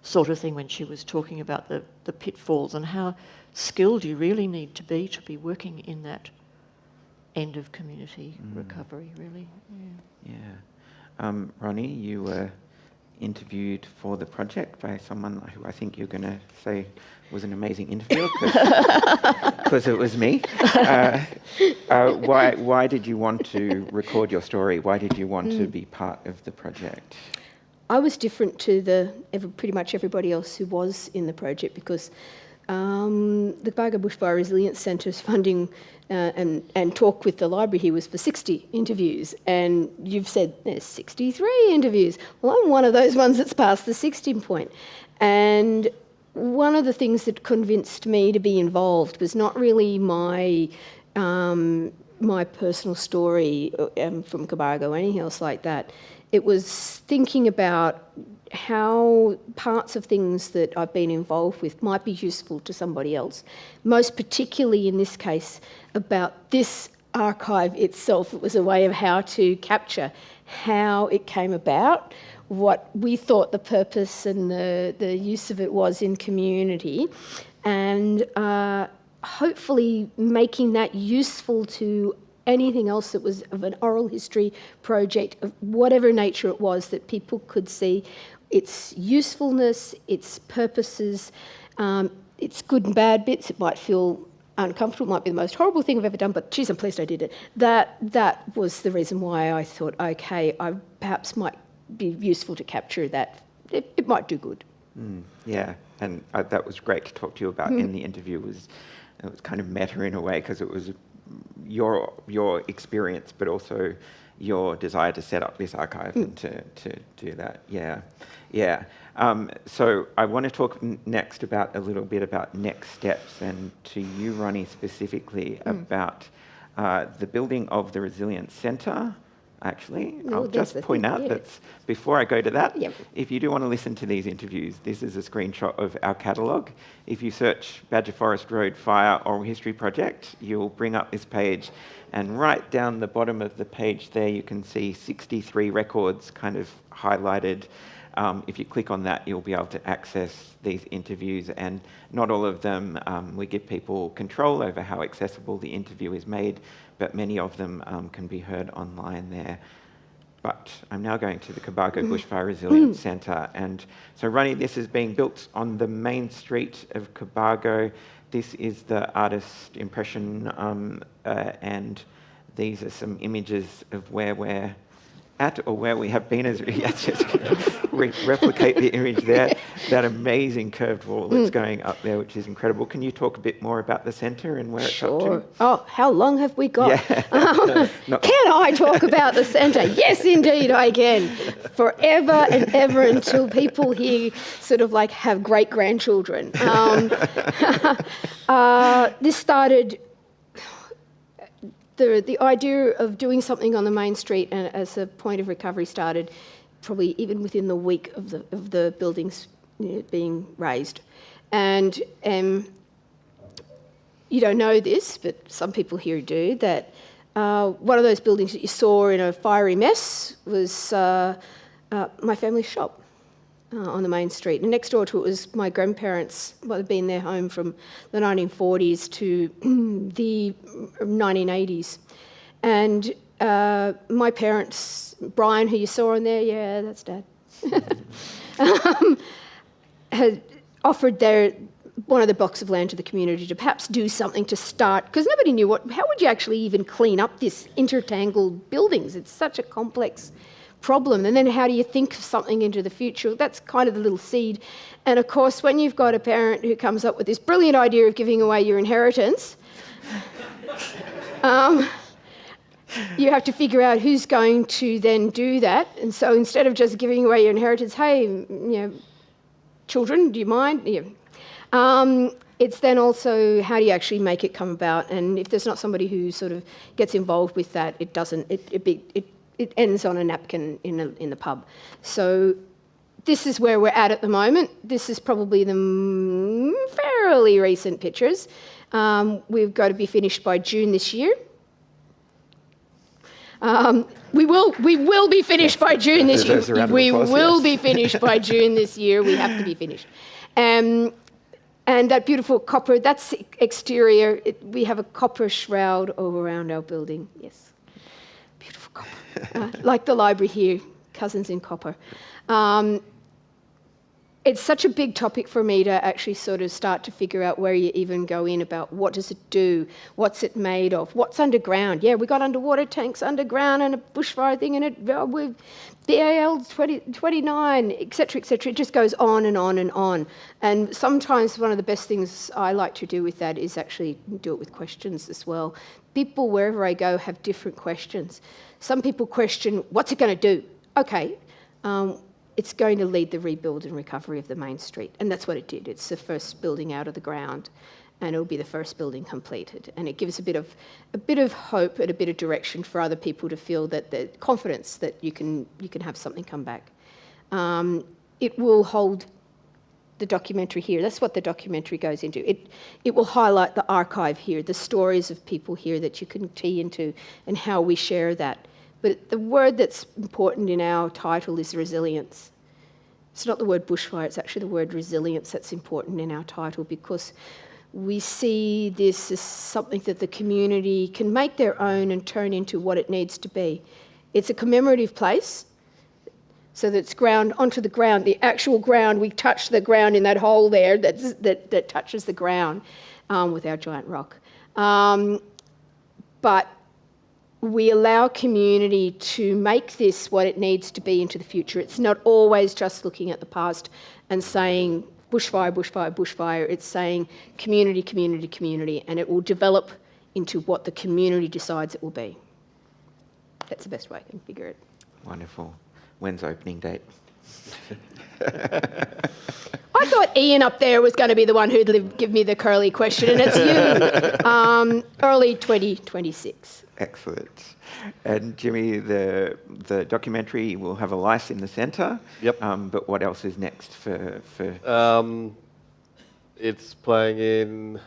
sort of thing when she was talking about the pitfalls and how skilled you really need to be working in that end of community recovery, really. Yeah. Ronnie, you were interviewed for the project by someone who I think you're going to say was an amazing interviewer because it was me. Why did you want to record your story? Why did you want to be part of the project? I was different to pretty much everybody else who was in the project because the Cobargo Bushfire Resilience Centre's funding and talk with the library here was for 60 interviews, and you've said there's 63 interviews. Well, I'm one of those ones that's past the 60 point. And one of the things that convinced me to be involved was not really my personal story from Cobargo or anything else like that. It was thinking about how parts of things that I've been involved with might be useful to somebody else. Most particularly in this case about this archive itself. It was a way of how to capture how it came about, what we thought the purpose and the use of it was in community, and hopefully making that useful to anything else that was of an oral history project of whatever nature it was, that people could see its usefulness, its purposes, its good and bad bits. It might feel uncomfortable, it might be the most horrible thing I've ever done, but geez, I'm pleased I did it. That was the reason why I thought, okay, I perhaps might be useful to capture that. It might do good. Yeah, and that was great to talk to you about in the interview. It was kind of meta in a way because it was your experience, but also your desire to set up this archive and to do that. Yeah. So I want to talk next a little bit about next steps, and to you, Ronnie, specifically about the building of the Resilience Centre. Actually, I'll just point out that before I go to that, if you do want to listen to these interviews, this is a screenshot of our catalogue. If you search Badja Forest Road Fire Oral History Project, you'll bring up this page, and right down the bottom of the page there, you can see 63 records kind of highlighted. If you click on that, you'll be able to access these interviews, and not all of them, we give people control over how accessible the interview is made, but many of them can be heard online there. But I'm now going to the Cobargo Bushfire Resilience Centre. And so, Ronnie, this is being built on the main street of Cobargo. This is the artist impression, and these are some images of where we're at or where we have been as replicate the image there, that amazing curved wall that's going up there, which is incredible. Can you talk a bit more about the centre and where it's up to? Oh, how long have we got? Yeah. Can I talk about the centre? Yes, indeed, I can. Forever and ever until people here sort of like have great-grandchildren. This started... The idea of doing something on the main street and as a point of recovery started probably even within the week of the buildings being raised. And you don't know this, but some people here do, that one of those buildings that you saw in a fiery mess was my family's shop on the main street. And next door to it was my grandparents, well, they'd been their home from the 1940s to the 1980s. And my parents, Brian, who you saw on there, yeah, that's Dad, had offered one of the blocks of land to the community to perhaps do something to start, because nobody knew how would you actually even clean up this intertangled buildings? It's such a complex problem. And then how do you think of something into the future? That's kind of the little seed. And of course, when you've got a parent who comes up with this brilliant idea of giving away your inheritance, you have to figure out who's going to then do that. And so instead of just giving away your inheritance, hey, children, do you mind? Yeah. It's then also how do you actually make it come about? And if there's not somebody who sort of gets involved with that, it doesn't. It ends on a napkin in the pub. So this is where we're at the moment. This is probably the fairly recent pictures. We've got to be finished by June this year. We will be finished by June this There's a year. round of We applause, will yes. be finished by June this year. We have to be finished. And that beautiful copper, that's exterior. We have a copper shroud all around our building. Yes, beautiful copper. Like the library here, cousins in copper. It's such a big topic for me to actually sort of start to figure out where you even go in about what does it do, what's it made of, what's underground. Yeah, we got underwater tanks underground and a bushfire thing in it with BAL 29, etc., etc. It just goes on and on and on. And sometimes one of the best things I like to do with that is actually do it with questions as well. People, wherever I go, have different questions. Some people question, what's it going to do? Okay. It's going to lead the rebuild and recovery of the main street. And that's what it did. It's the first building out of the ground, and it'll be the first building completed. And it gives a bit of hope and a bit of direction for other people to feel that the confidence that you can have something come back. It will hold the documentary here. That's what the documentary goes into. It will highlight the archive here, the stories of people here that you can tee into, and how we share that. But the word that's important in our title is resilience. It's not the word bushfire, it's actually the word resilience that's important in our title, because we see this as something that the community can make their own and turn into what it needs to be. It's a commemorative place, so that it's ground onto the ground, the actual ground. We touch the ground in that hole there that touches the ground with our giant rock. But we allow community to make this what it needs to be into the future. It's not always just looking at the past and saying bushfire, bushfire, bushfire. It's saying community, community, community, and it will develop into what the community decides it will be. That's the best way I can figure it. Wonderful. When's opening date? I thought Ian up there was going to be the one who'd give me the curly question, and it's you. Early 2026. Excellent. And Jimmy, the documentary will have a lice in the centre. Yep. But what else is next for? It's playing in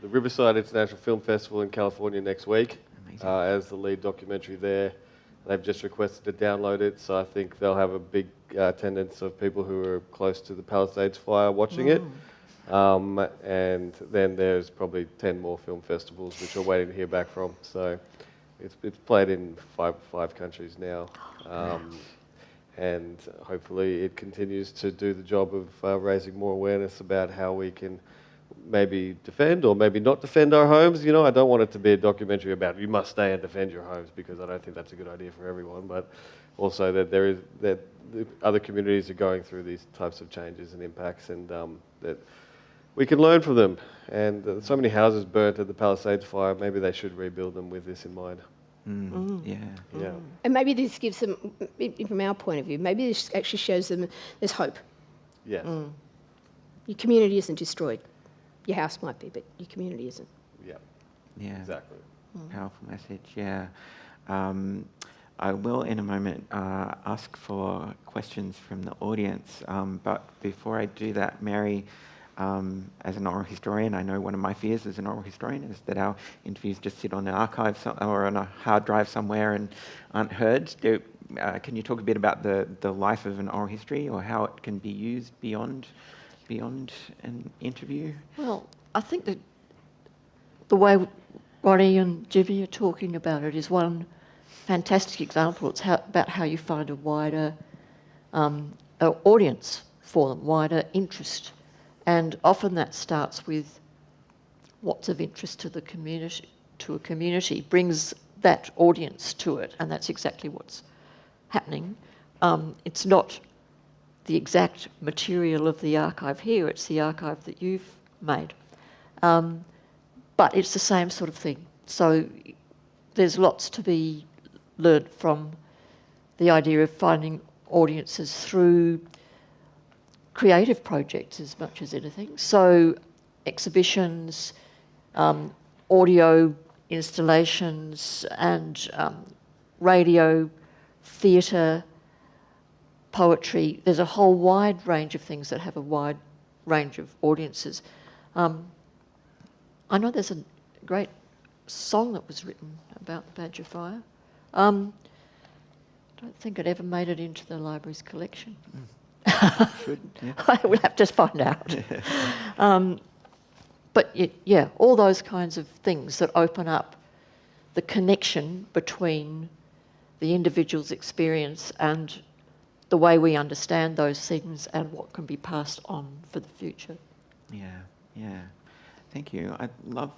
the Riverside International Film Festival in California next week as the lead documentary there. They've just requested to download it, so I think they'll have a big attendance of people who are close to the Palisades fire watching it. And then there's probably 10 more film festivals which we're waiting to hear back from. So it's played in five countries now. And hopefully it continues to do the job of raising more awareness about how we can maybe defend or maybe not defend our homes. You know, I don't want it to be a documentary about you must stay and defend your homes, because I don't think that's a good idea for everyone, but also that that the other communities are going through these types of changes and impacts, and that we can learn from them. And so many houses burnt at the Palisades fire, maybe they should rebuild them with this in mind. Yeah. And maybe this gives them, from our point of view, maybe this actually shows them there's hope. Yes. Your community isn't destroyed. Your house might be, but your community isn't. Yeah. Exactly. Powerful message. Yeah. I will in a moment ask for questions from the audience, but before I do that, Mary, as an oral historian, I know one of my fears as an oral historian is that our interviews just sit on an archive or on a hard drive somewhere and aren't heard. Can you talk a bit about the life of an oral history, or how it can be used beyond an interview? Well, I think that the way Ronnie and Jimmy are talking about it is one fantastic example. It's about how you find a wider audience for them, wider interest. And often that starts with what's of interest to the community, to a community, brings that audience to it, and that's exactly what's happening. It's not the exact material of the archive here, it's the archive that you've made. But it's the same sort of thing. So there's lots to be learned from the idea of finding audiences through creative projects as much as anything. So exhibitions, audio installations, and radio, theatre, poetry. There's a whole wide range of things that have a wide range of audiences. I know there's a great song that was written about the Badja Fire. I don't think it ever made it into the library's collection. Should, yeah. I will have to find out. But yeah, all those kinds of things that open up the connection between the individual's experience and the way we understand those things and what can be passed on for the future. Yeah. Thank you. I'd love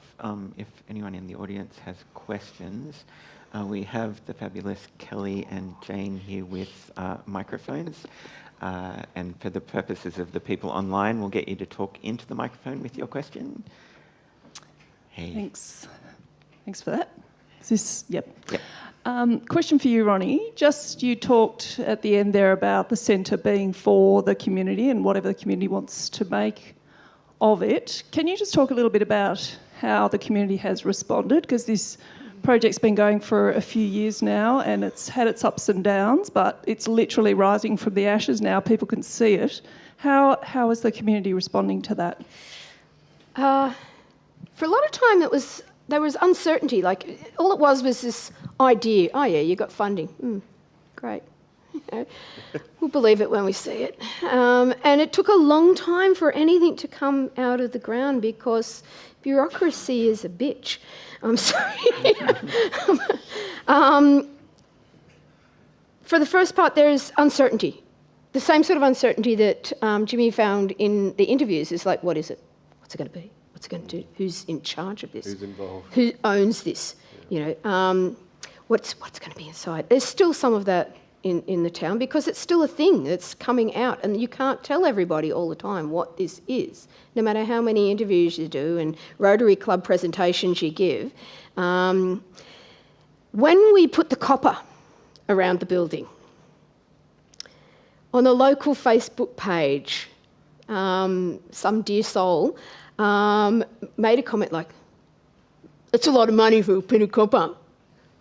if anyone in the audience has questions. We have the fabulous Kelly and Jane here with microphones. And for the purposes of the people online, we'll get you to talk into the microphone with your question. Hey. Thanks for that. Is this, yep. Yep. Question for you, Ronnie. Just you talked at the end there about the centre being for the community and whatever the community wants to make of it. Can you just talk a little bit about how the community has responded? Because this project's been going for a few years now and it's had its ups and downs, but it's literally rising from the ashes now. People can see it. How is the community responding to that? For a lot of time, there was uncertainty. Like, all it was this idea. Oh, yeah, you got funding. Great. We'll believe it when we see it. And it took a long time for anything to come out of the ground because bureaucracy is a bitch. I'm sorry. For the first part, there's uncertainty. The same sort of uncertainty that Jimmy found in the interviews is like, what is it? What's it going to be? What's it going to do? Who's in charge of this? Who's involved? Who owns this? Yeah. You know, what's going to be inside? There's still some of that in the town because it's still a thing that's coming out, and you can't tell everybody all the time what this is, no matter how many interviews you do and Rotary Club presentations you give. When we put the copper around the building, on the local Facebook page, some dear soul made a comment like, "It's a lot of money for a bit of copper.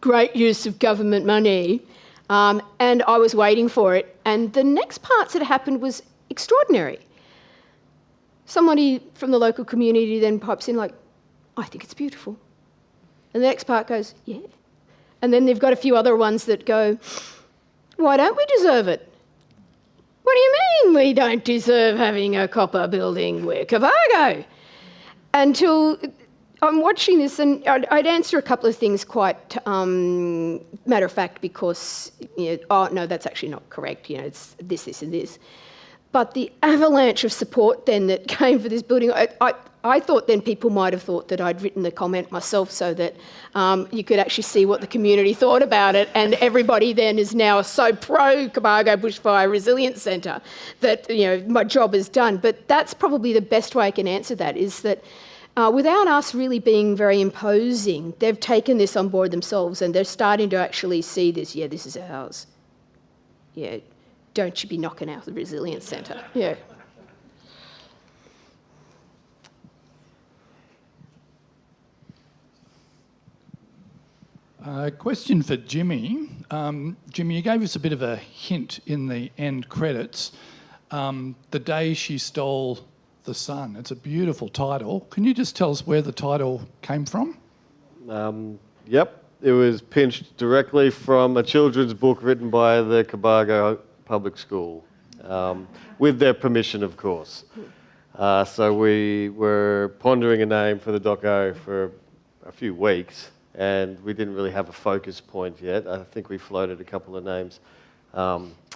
Great use of government money." And I was waiting for it. And the next parts that happened was extraordinary. Somebody from the local community then pipes in like, "I think it's beautiful." And the next part goes, "Yeah." And then they've got a few other ones that go, "Why don't we deserve it?" "What do you mean we don't deserve having a copper building? We're Cobargo." Until I'm watching this, and I'd answer a couple of things quite matter of fact because, you know, oh, no, that's actually not correct. You know, it's this, this and this. But the avalanche of support then that came for this building, I thought then people might have thought that I'd written the comment myself so that you could actually see what the community thought about it, and everybody then is now so pro Cobargo Bushfire Resilience Centre that, you know, my job is done. But that's probably the best way I can answer that, is that without us really being very imposing, they've taken this on board themselves and they're starting to actually see this, yeah, this is ours. Yeah, don't you be knocking out the Resilience Centre. Yeah. Question for Jimmy. Jimmy, you gave us a bit of a hint in the end credits. The Day She Stole the Sun. It's a beautiful title. Can you just tell us where the title came from? Yep, it was pinched directly from a children's book written by the Cobargo Public School, with their permission, of course. So we were pondering a name for the doco for a few weeks, and we didn't really have a focus point yet. I think we floated a couple of names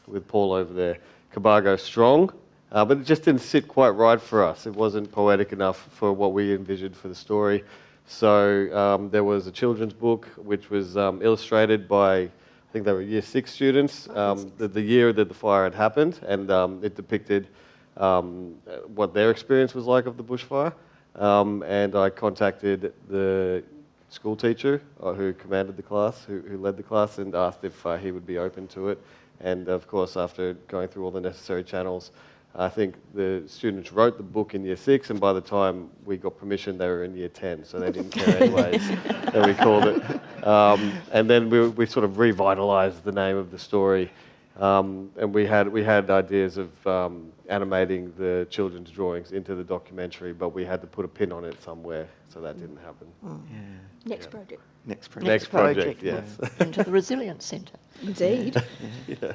with Paul over there. Cobargo Strong. But it just didn't sit quite right for us. It wasn't poetic enough for what we envisioned for the story. So there was a children's book which was illustrated by, I think they were Year 6 students, the year that the fire had happened, and it depicted what their experience was like of the bushfire. And I contacted the school teacher who commanded the class, who led the class, and asked if he would be open to it. And of course, after going through all the necessary channels, I think the students wrote the book in Year 6, and by the time we got permission, they were in Year 10, so they didn't care anyways, and we called it. And then we sort of revitalised the name of the story And we had ideas of animating the children's drawings into the documentary, but we had to put a pin on it somewhere, so that didn't happen. Yeah. Next project. Next project. Next project, yes. Into the Resilience Centre. Indeed. Yeah.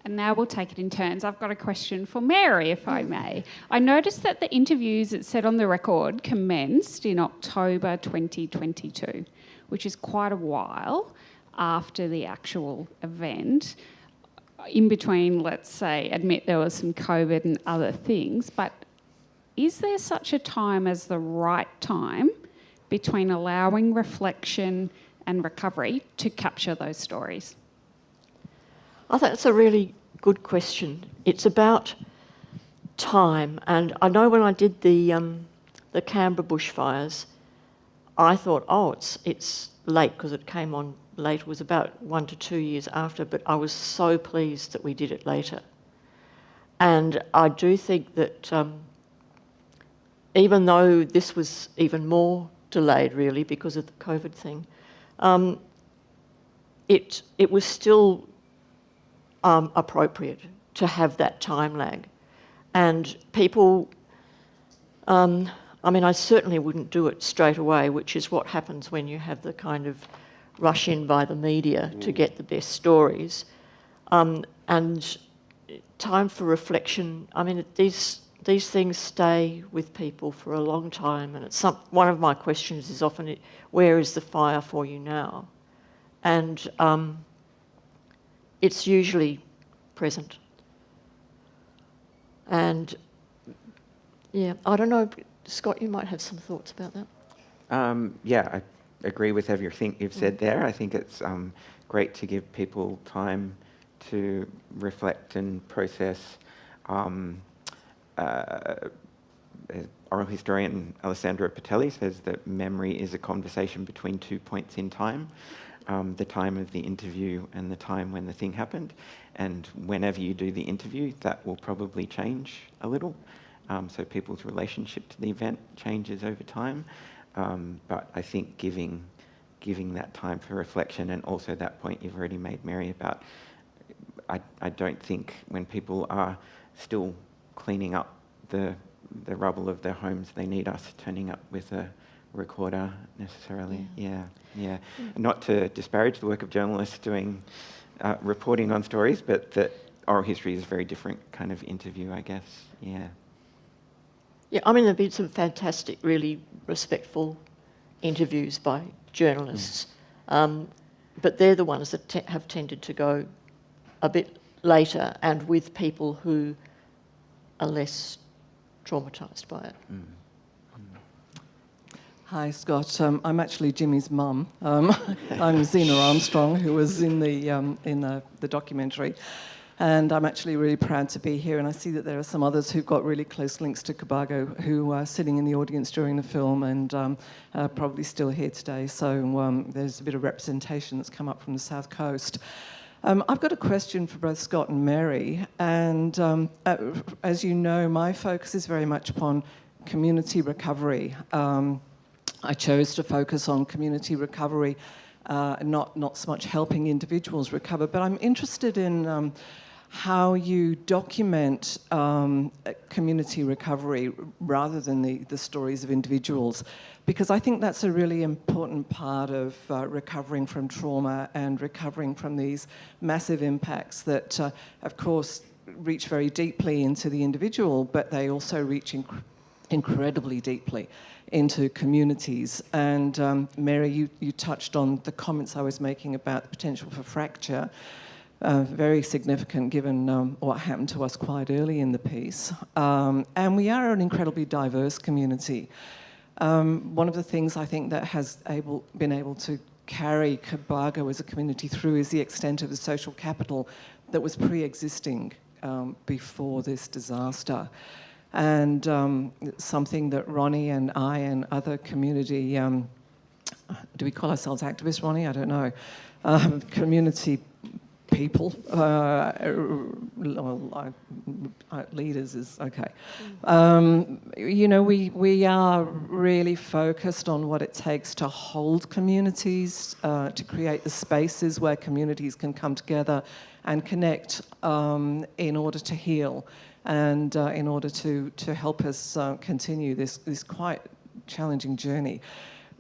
And now we'll take it in turns. I've got a question for Mary, if I may. I noticed that the interviews, it said on the record, commenced in October 2022, which is quite a while after the actual event. In between, let's say, admit there was some COVID and other things, but is there such a time as the right time between allowing reflection and recovery to capture those stories? I think that's a really good question. It's about time, and I know when I did the Canberra bushfires, I thought, oh, it's late because it came on late. It was about 1 to 2 years after, but I was so pleased that we did it later. And I do think that even though this was even more delayed, really, because of the COVID thing, it was still appropriate to have that time lag. And people, I certainly wouldn't do it straight away, which is what happens when you have the kind of rush in by the media to get the best stories. And time for reflection, these things stay with people for a long time, and it's one of my questions is often, where is the fire for you now? And it's usually present. And yeah, I don't know, Scott, you might have some thoughts about that. Yeah, I agree with everything you've said there. I think it's great to give people time to reflect and process. Oral historian Alessandro Patelli says that memory is a conversation between 2 points in time. The time of the interview and the time when the thing happened. And whenever you do the interview, that will probably change a little. So people's relationship to the event changes over time. But I think giving that time for reflection, and also that point you've already made, Mary, about I don't think when people are still cleaning up the rubble of their homes, they need us turning up with a recorder necessarily. Yeah. Not to disparage the work of journalists doing reporting on stories, but that oral history is a very different kind of interview, I guess. Yeah. Yeah, there have been some fantastic, really respectful interviews by journalists, but they're the ones that have tended to go a bit later and with people who are less traumatised by it. Hi, Scott. I'm actually Jimmy's mum. I'm Zena Armstrong, who was in the documentary, and I'm actually really proud to be here. And I see that there are some others who've got really close links to Cobargo who are sitting in the audience during the film and are probably still here today. So there's a bit of representation that's come up from the South Coast. I've got a question for both Scott and Mary, and as you know, my focus is very much upon community recovery. I chose to focus on community recovery, not so much helping individuals recover, but I'm interested in how you document community recovery rather than the stories of individuals, because I think that's a really important part of recovering from trauma and recovering from these massive impacts that, of course, reach very deeply into the individual, but they also reach incredibly deeply into communities. And Mary, you touched on the comments I was making about the potential for fracture, very significant given what happened to us quite early in the piece. And we are an incredibly diverse community. One of the things I think that has been able to carry Cobargo as a community through is the extent of the social capital that was pre-existing before this disaster. And something that Ronnie and I and other community, do we call ourselves activists, Ronnie? I don't know. Community people, leaders is okay. You know, we are really focused on what it takes to hold communities, to create the spaces where communities can come together and connect in order to heal and in order to help us continue this quite challenging journey.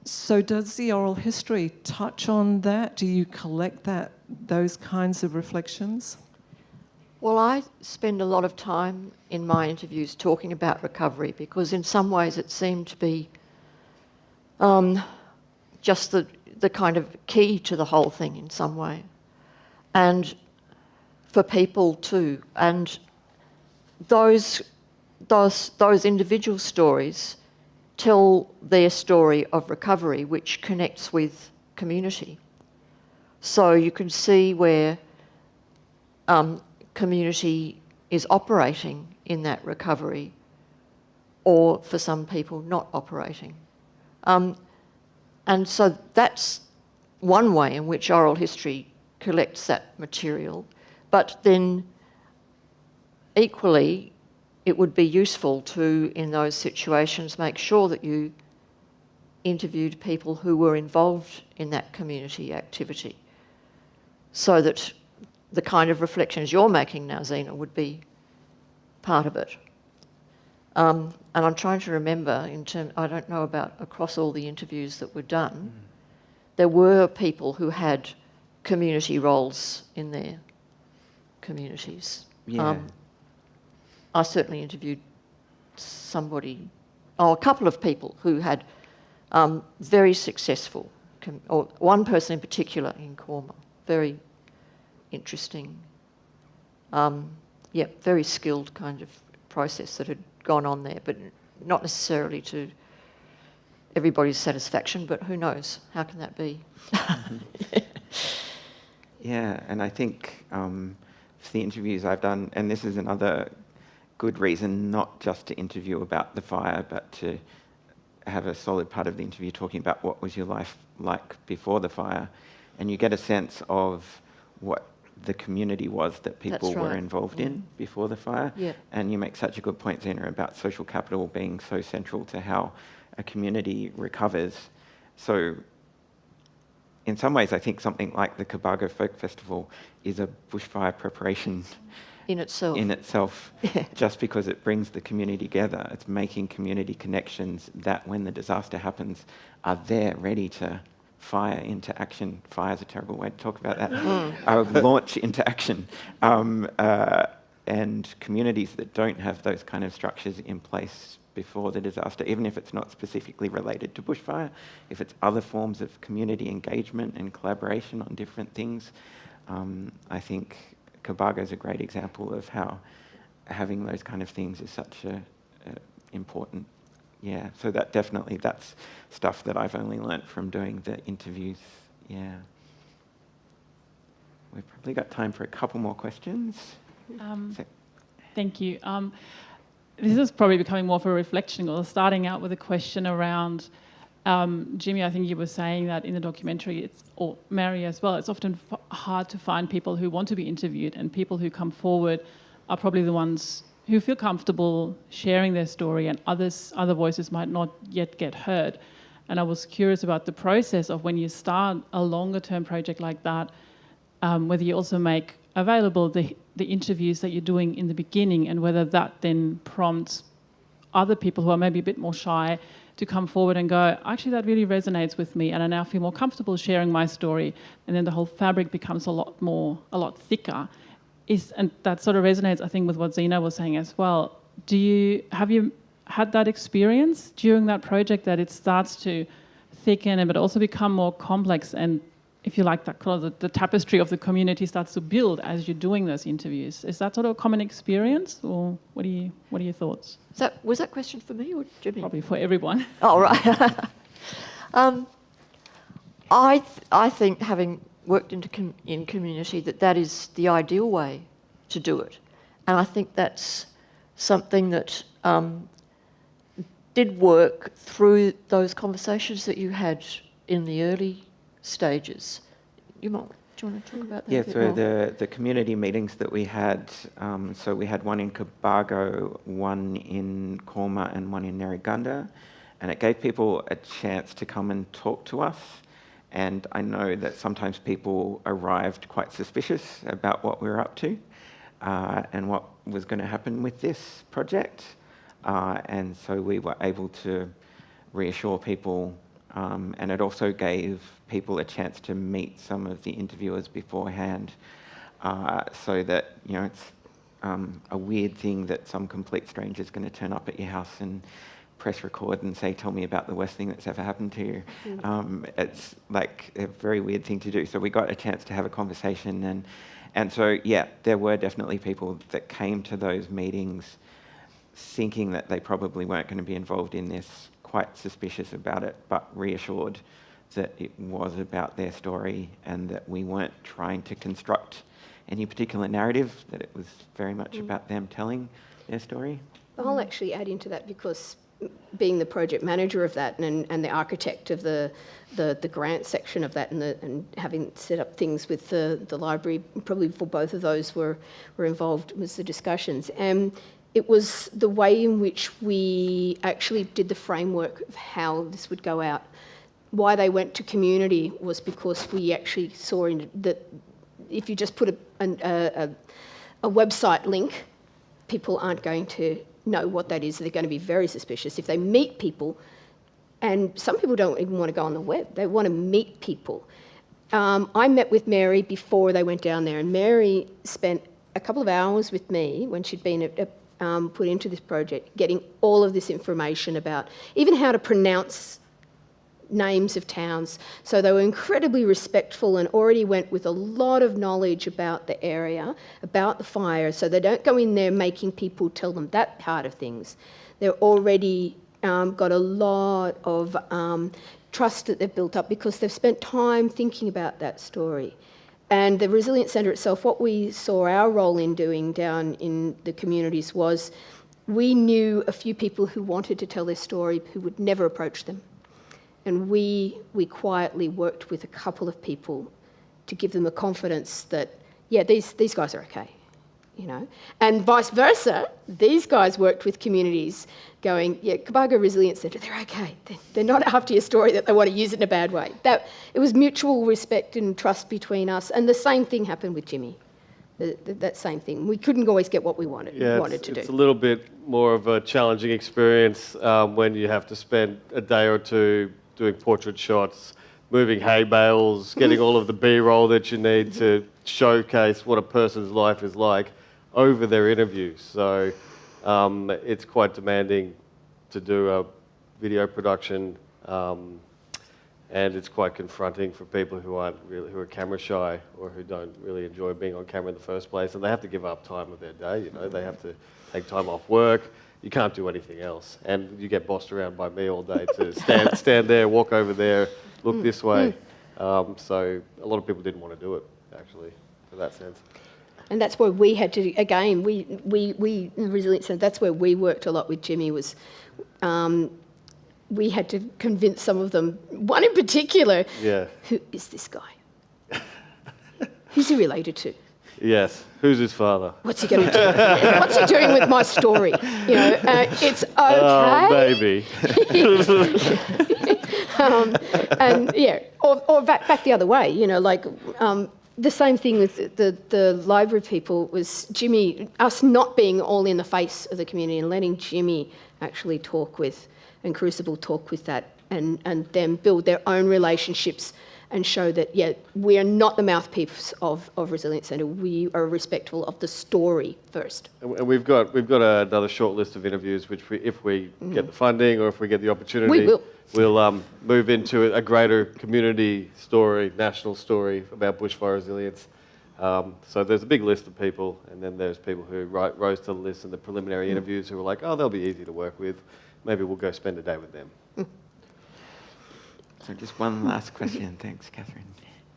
So does the oral history touch on that? Do you collect those kinds of reflections? Well, I spend a lot of time in my interviews talking about recovery because in some ways it seemed to be just the kind of key to the whole thing in some way. And for people too. And those individual stories tell their story of recovery, which connects with community. So you can see where community is operating in that recovery, or for some people not operating. And so that's one way in which oral history collects that material. But then equally, it would be useful to, in those situations, make sure that you interviewed people who were involved in that community activity so that the kind of reflections you're making now, Zena, would be part of it. And I'm trying to remember, I don't know about across all the interviews that were done, there were people who had community roles in their communities. Yeah. I certainly interviewed a couple of people who had very successful, or one person in particular in Corma, very interesting, very skilled kind of process that had gone on there, but not necessarily to everybody's satisfaction, but who knows, how can that be? Yeah, and I think for the interviews I've done, and this is another good reason not just to interview about the fire, but to have a solid part of the interview talking about what was your life like before the fire, and you get a sense of what the community was that people were involved in before the fire. Yeah. And you make such a good point, Zena, about social capital being so central to how a community recovers. So in some ways, I think something like the Cobargo Folk Festival is a bushfire preparation In itself. just because it brings the community together. It's making community connections that when the disaster happens are there ready to fire into action. Fire is a terrible way to talk about that. Launch into action. And communities that don't have those kind of structures in place before the disaster, even if it's not specifically related to bushfire, if it's other forms of community engagement and collaboration on different things, I think Cobargo is a great example of how having those kind of things is such a important, so that's stuff that I've only learnt from doing the interviews, We've probably got time for a couple more questions. Thank you. This is probably becoming more of a reflection, or starting out with a question around, Jimmy, I think you were saying that in the documentary, or Mary as well, it's often hard to find people who want to be interviewed, and people who come forward are probably the ones who feel comfortable sharing their story, and other voices might not yet get heard. And I was curious about the process of when you start a longer term project like that, whether you also make available the interviews that you're doing in the beginning, and whether that then prompts other people who are maybe a bit more shy to come forward and go, actually that really resonates with me and I now feel more comfortable sharing my story, and then the whole fabric becomes a lot thicker. And that sort of resonates, I think, with what Zena was saying as well. Have you had that experience during that project, that it starts to thicken but also become more complex, and if you like, that kind of the tapestry of the community starts to build as you're doing those interviews? Is that sort of a common experience, or what are your thoughts? Was that question for me or Jimmy? Probably for everyone. Oh, right. I think, having worked in community, that is the ideal way to do it. And I think that's something that did work through those conversations that you had in the early stages. You might. Do you want to talk about that Yeah, a bit so more? the community meetings that we had, so we had one in Cobargo, one in Corma and one in Nerigunda, and it gave people a chance to come and talk to us. And I know that sometimes people arrived quite suspicious about what we were up to and what was going to happen with this project. And so we were able to reassure people, and it also gave people a chance to meet some of the interviewers beforehand, so that, you know, it's a weird thing that some complete stranger is going to turn up at your house and press record and say, tell me about the worst thing that's ever happened to you. It's like a very weird thing to do. So we got a chance to have a conversation, and so, yeah, there were definitely people that came to those meetings thinking that they probably weren't going to be involved in this, quite suspicious about it, but reassured that it was about their story and that we weren't trying to construct any particular narrative, that it was very much about them telling their story. I'll actually add into that, because being the project manager of that and the architect of the grant section of that, and having set up things with the library, probably for both of those were involved, was the discussions. And it was the way in which we actually did the framework of how this would go out. Why they went to community was because we actually saw that if you just put a website link, people aren't going to know what that is. They're going to be very suspicious. If they meet people, and some people don't even want to go on the web, they want to meet people. I met with Mary before they went down there, and Mary spent a couple of hours with me when she'd been put into this project, getting all of this information about even how to pronounce names of towns. So they were incredibly respectful and already went with a lot of knowledge about the area, about the fire. So they don't go in there making people tell them that part of things. They're already got a lot of trust that they've built up because they've spent time thinking about that story. And the Resilience Centre itself, what we saw our role in doing down in the communities was we knew a few people who wanted to tell their story who would never approach them. And we quietly worked with a couple of people to give them the confidence that, yeah, these guys are okay, you know. And vice versa, these guys worked with communities going, yeah, Cobargo Resilience Centre, they're okay. They're not after your story that they want to use it in a bad way. It was mutual respect and trust between us. And the same thing happened with Jimmy, that same thing. We couldn't always get what we wanted to do. It's a little bit more of a challenging experience when you have to spend a day or two doing portrait shots, moving hay bales, getting all of the B-roll that you need to showcase what a person's life is like over their interviews. So it's quite demanding to do a video production, and it's quite confronting for people who are camera shy or who don't really enjoy being on camera in the first place, and they have to give up time of their day. You know, they have to take time off work. You can't do anything else, and you get bossed around by me all day to stand there, walk over there, look this way. So a lot of people didn't want to do it, actually, in that sense. And that's where we had to, again, we in the Resilience Centre, that's where we worked a lot with Jimmy, was we had to convince some of them, one in particular, who is this guy? Who's he related to? Yes. Who's his father? What's he going to do? What's he doing with my story? You know, it's okay. Oh, baby. And yeah, or back the other way. You know, like the same thing with the library people was Jimmy. Us not being all in the face of the community and letting Jimmy actually talk with and Crewcible talk with that, and them build their own relationships. And show that, yeah, we are not the mouthpiece of Resilience Centre. We are respectful of the story first. And we've got another short list of interviews, which if we get the funding or if we get the opportunity, we'll move into a greater community story, national story about bushfire resilience. So there's a big list of people, and then there's people who rose to the list in the preliminary interviews who are like, oh, they'll be easy to work with. Maybe we'll go spend a day with them. So just one last question. Thanks, Catherine.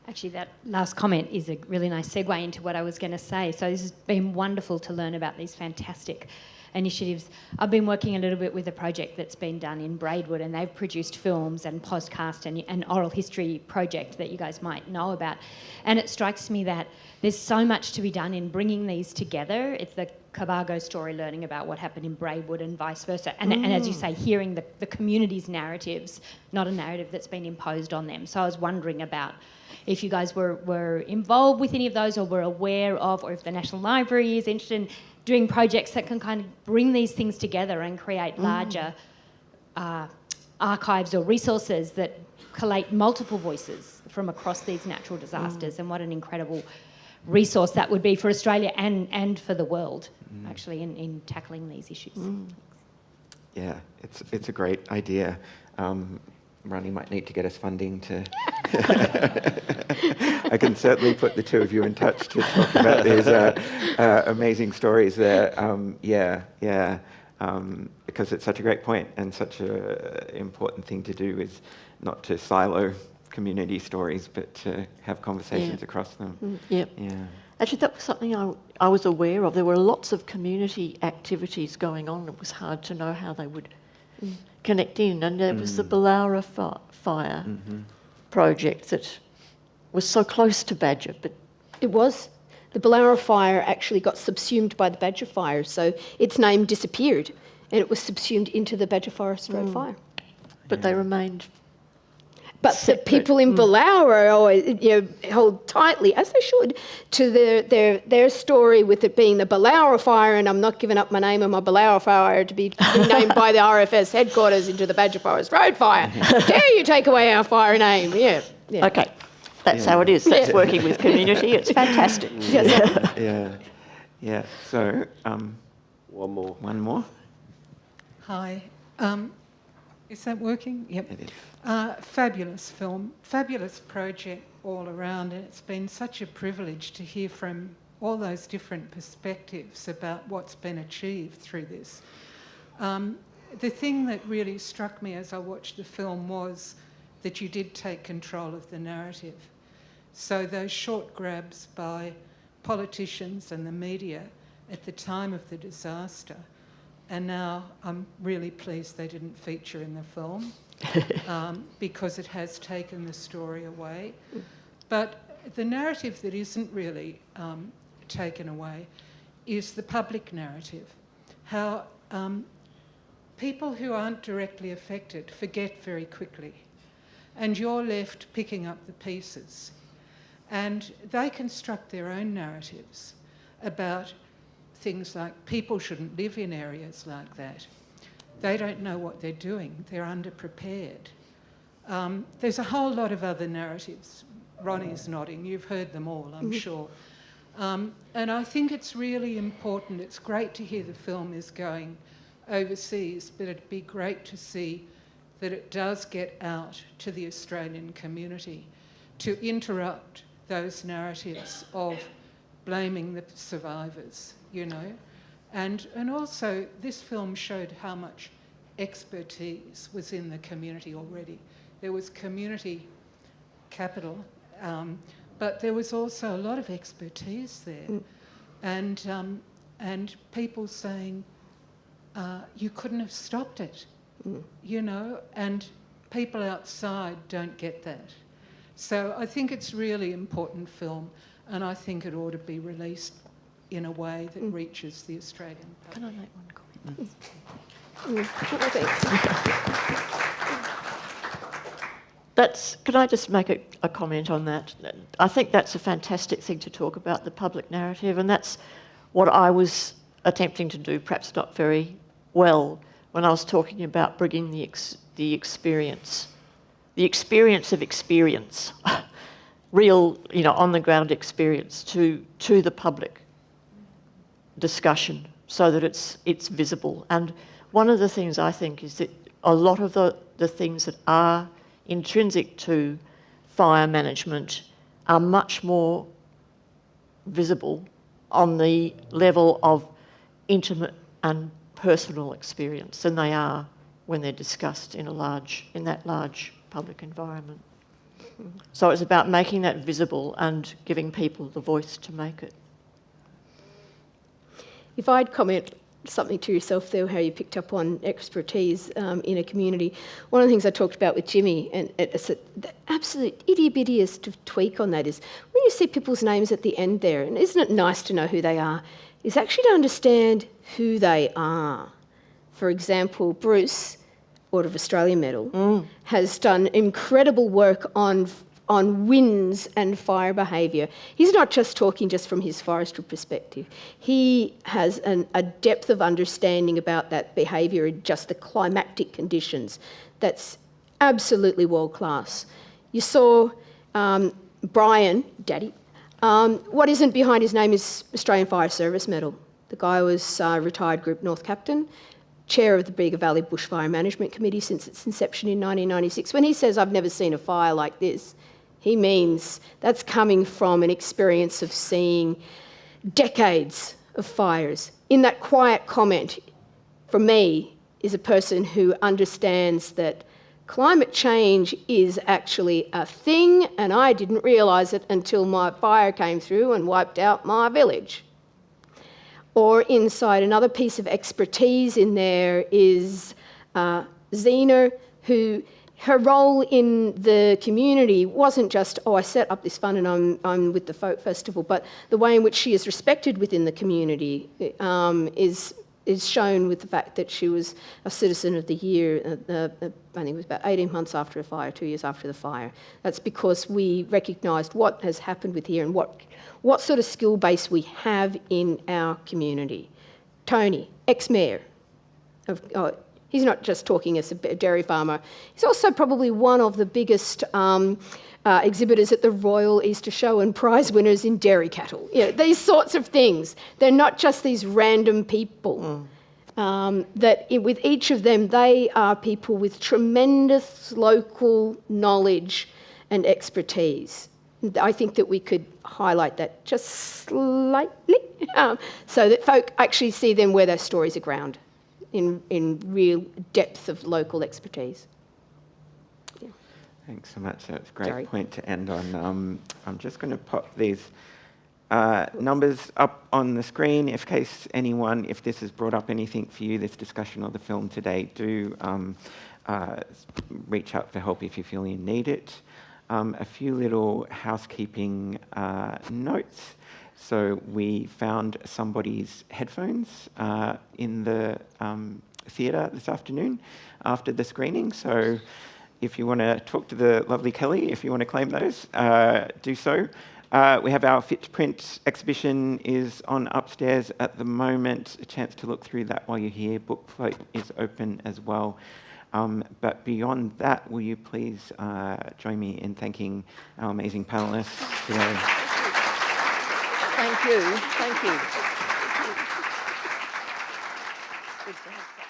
Actually, that last comment is a really nice segue into what I was going to say. So this has been wonderful to learn about these fantastic initiatives. I've been working a little bit with a project that's been done in Braidwood, and they've produced films and podcast and an oral history project that you guys might know about. And it strikes me that there's so much to be done in bringing these together. It's the Cobargo story, learning about what happened in Braidwood and vice versa. And as you say, hearing the community's narratives, not a narrative that's been imposed on them. So I was wondering about if you guys were involved with any of those, or were aware of, or if the National Library is interested in doing projects that can kind of bring these things together and create larger archives or resources that collate multiple voices from across these natural disasters. And what an incredible resource that would be for Australia and for the world, actually, in tackling these issues. Yeah, it's a great idea. Ronnie might need to get us funding to... I can certainly put the two of you in touch to talk about these amazing stories there. Because it's such a great point, and such an important thing to do is not to silo community stories, but to have conversations across them. Yep. Yeah. Actually, that was something I was aware of. There were lots of community activities going on. It was hard to know how they would connect in. And there was the Balaura fire project that was so close to Badja, but... It was. The Balaura fire actually got subsumed by the Badja fire, so its name disappeared, and it was subsumed into the Badja Forest Road fire. But they remained... But the people in Balaura always, hold tightly, as they should, to their story, with it being the Balaura fire, and I'm not giving up my name of my Balaura fire to be named by the RFS headquarters into the Badja Forest Road fire. Dare you take away our fire name? Yeah. Okay, that's how it is. That's working with community. It's fantastic. Yeah. So, One more. Hi. Is that working? Yep. it is. Fabulous film, fabulous project all around, and it's been such a privilege to hear from all those different perspectives about what's been achieved through this. The thing that really struck me as I watched the film was that you did take control of the narrative. So those short grabs by politicians and the media at the time of the disaster, and now I'm really pleased they didn't feature in the film because it has taken the story away. But the narrative that isn't really taken away is the public narrative. How people who aren't directly affected forget very quickly, and you're left picking up the pieces. And they construct their own narratives about things like people shouldn't live in areas like that. They don't know what they're doing. They're underprepared. There's a whole lot of other narratives. Ronnie's nodding. You've heard them all, I'm sure. And I think it's really important. It's great to hear the film is going overseas, but it'd be great to see that it does get out to the Australian community to interrupt those narratives of blaming the survivors, and also this film showed how much expertise was in the community already. There was community capital, but there was also a lot of expertise there, and people saying you couldn't have stopped it, and people outside don't get that. So I think it's really important film, and I think it ought to be released in a way that reaches the Australian public. Can I make one comment? Can I just make a comment on that? I think that's a fantastic thing to talk about, the public narrative, and that's what I was attempting to do, perhaps not very well, when I was talking about bringing the experience of experience, real, on-the-ground experience to the public discussion, so that it's visible. And one of the things I think is that a lot of the things that are intrinsic to fire management are much more visible on the level of intimate and personal experience than they are when they're discussed in that large public environment. So it's about making that visible and giving people the voice to make it. If I'd comment something to yourself there, how you picked up on expertise in a community. One of the things I talked about with Jimmy, and it's the absolute itty-bittiest of tweak on that is when you see people's names at the end there, and isn't it nice to know who they are, is actually to understand who they are. For example, Bruce, Order of Australia Medal, has done incredible work on winds and fire behaviour. He's not just talking just from his forestry perspective. He has a depth of understanding about that behaviour and just the climatic conditions that's absolutely world class. You saw Brian, Daddy, what isn't behind his name is Australian Fire Service Medal. The guy was retired Group North Captain, chair of the Bega Valley Bushfire Management Committee since its inception in 1996. When he says, "I've never seen a fire like this," he means that's coming from an experience of seeing decades of fires. In that quiet comment, for me, is a person who understands that climate change is actually a thing, and I didn't realise it until my fire came through and wiped out my village. Or inside another piece of expertise in there is Zena, who her role in the community wasn't just, I set up this fund and I'm with the folk festival, but the way in which she is respected within the community is shown with the fact that she was a Citizen of the Year, I think it was about 18 months after the fire, 2 years after the fire. That's because we recognised what has happened with here and what sort of skill base we have in our community. Tony, ex-mayor of... he's not just talking as a dairy farmer. He's also probably one of the biggest exhibitors at the Royal Easter Show and prize winners in dairy cattle. You know, these sorts of things. They're not just these random people. With each of them, they are people with tremendous local knowledge and expertise. I think that we could highlight that just slightly so that folk actually see them where their stories are grounded. In real depth of local expertise. Yeah. Thanks so much. That's a great Sorry. point to end on. I'm just going to pop these numbers up on the screen. In case anyone, if this has brought up anything for you, this discussion or the film today, do reach out for help if you feel you need it. A few little housekeeping notes. So we found somebody's headphones in the theatre this afternoon after the screening. So if you want to talk to the lovely Kelly, if you want to claim those, do so. We have our Fit to Print exhibition is on upstairs at the moment. A chance to look through that while you're here. Book float is open as well. But beyond that, will you please join me in thanking our amazing panellists today? Thank you. Thank you. Good to have that.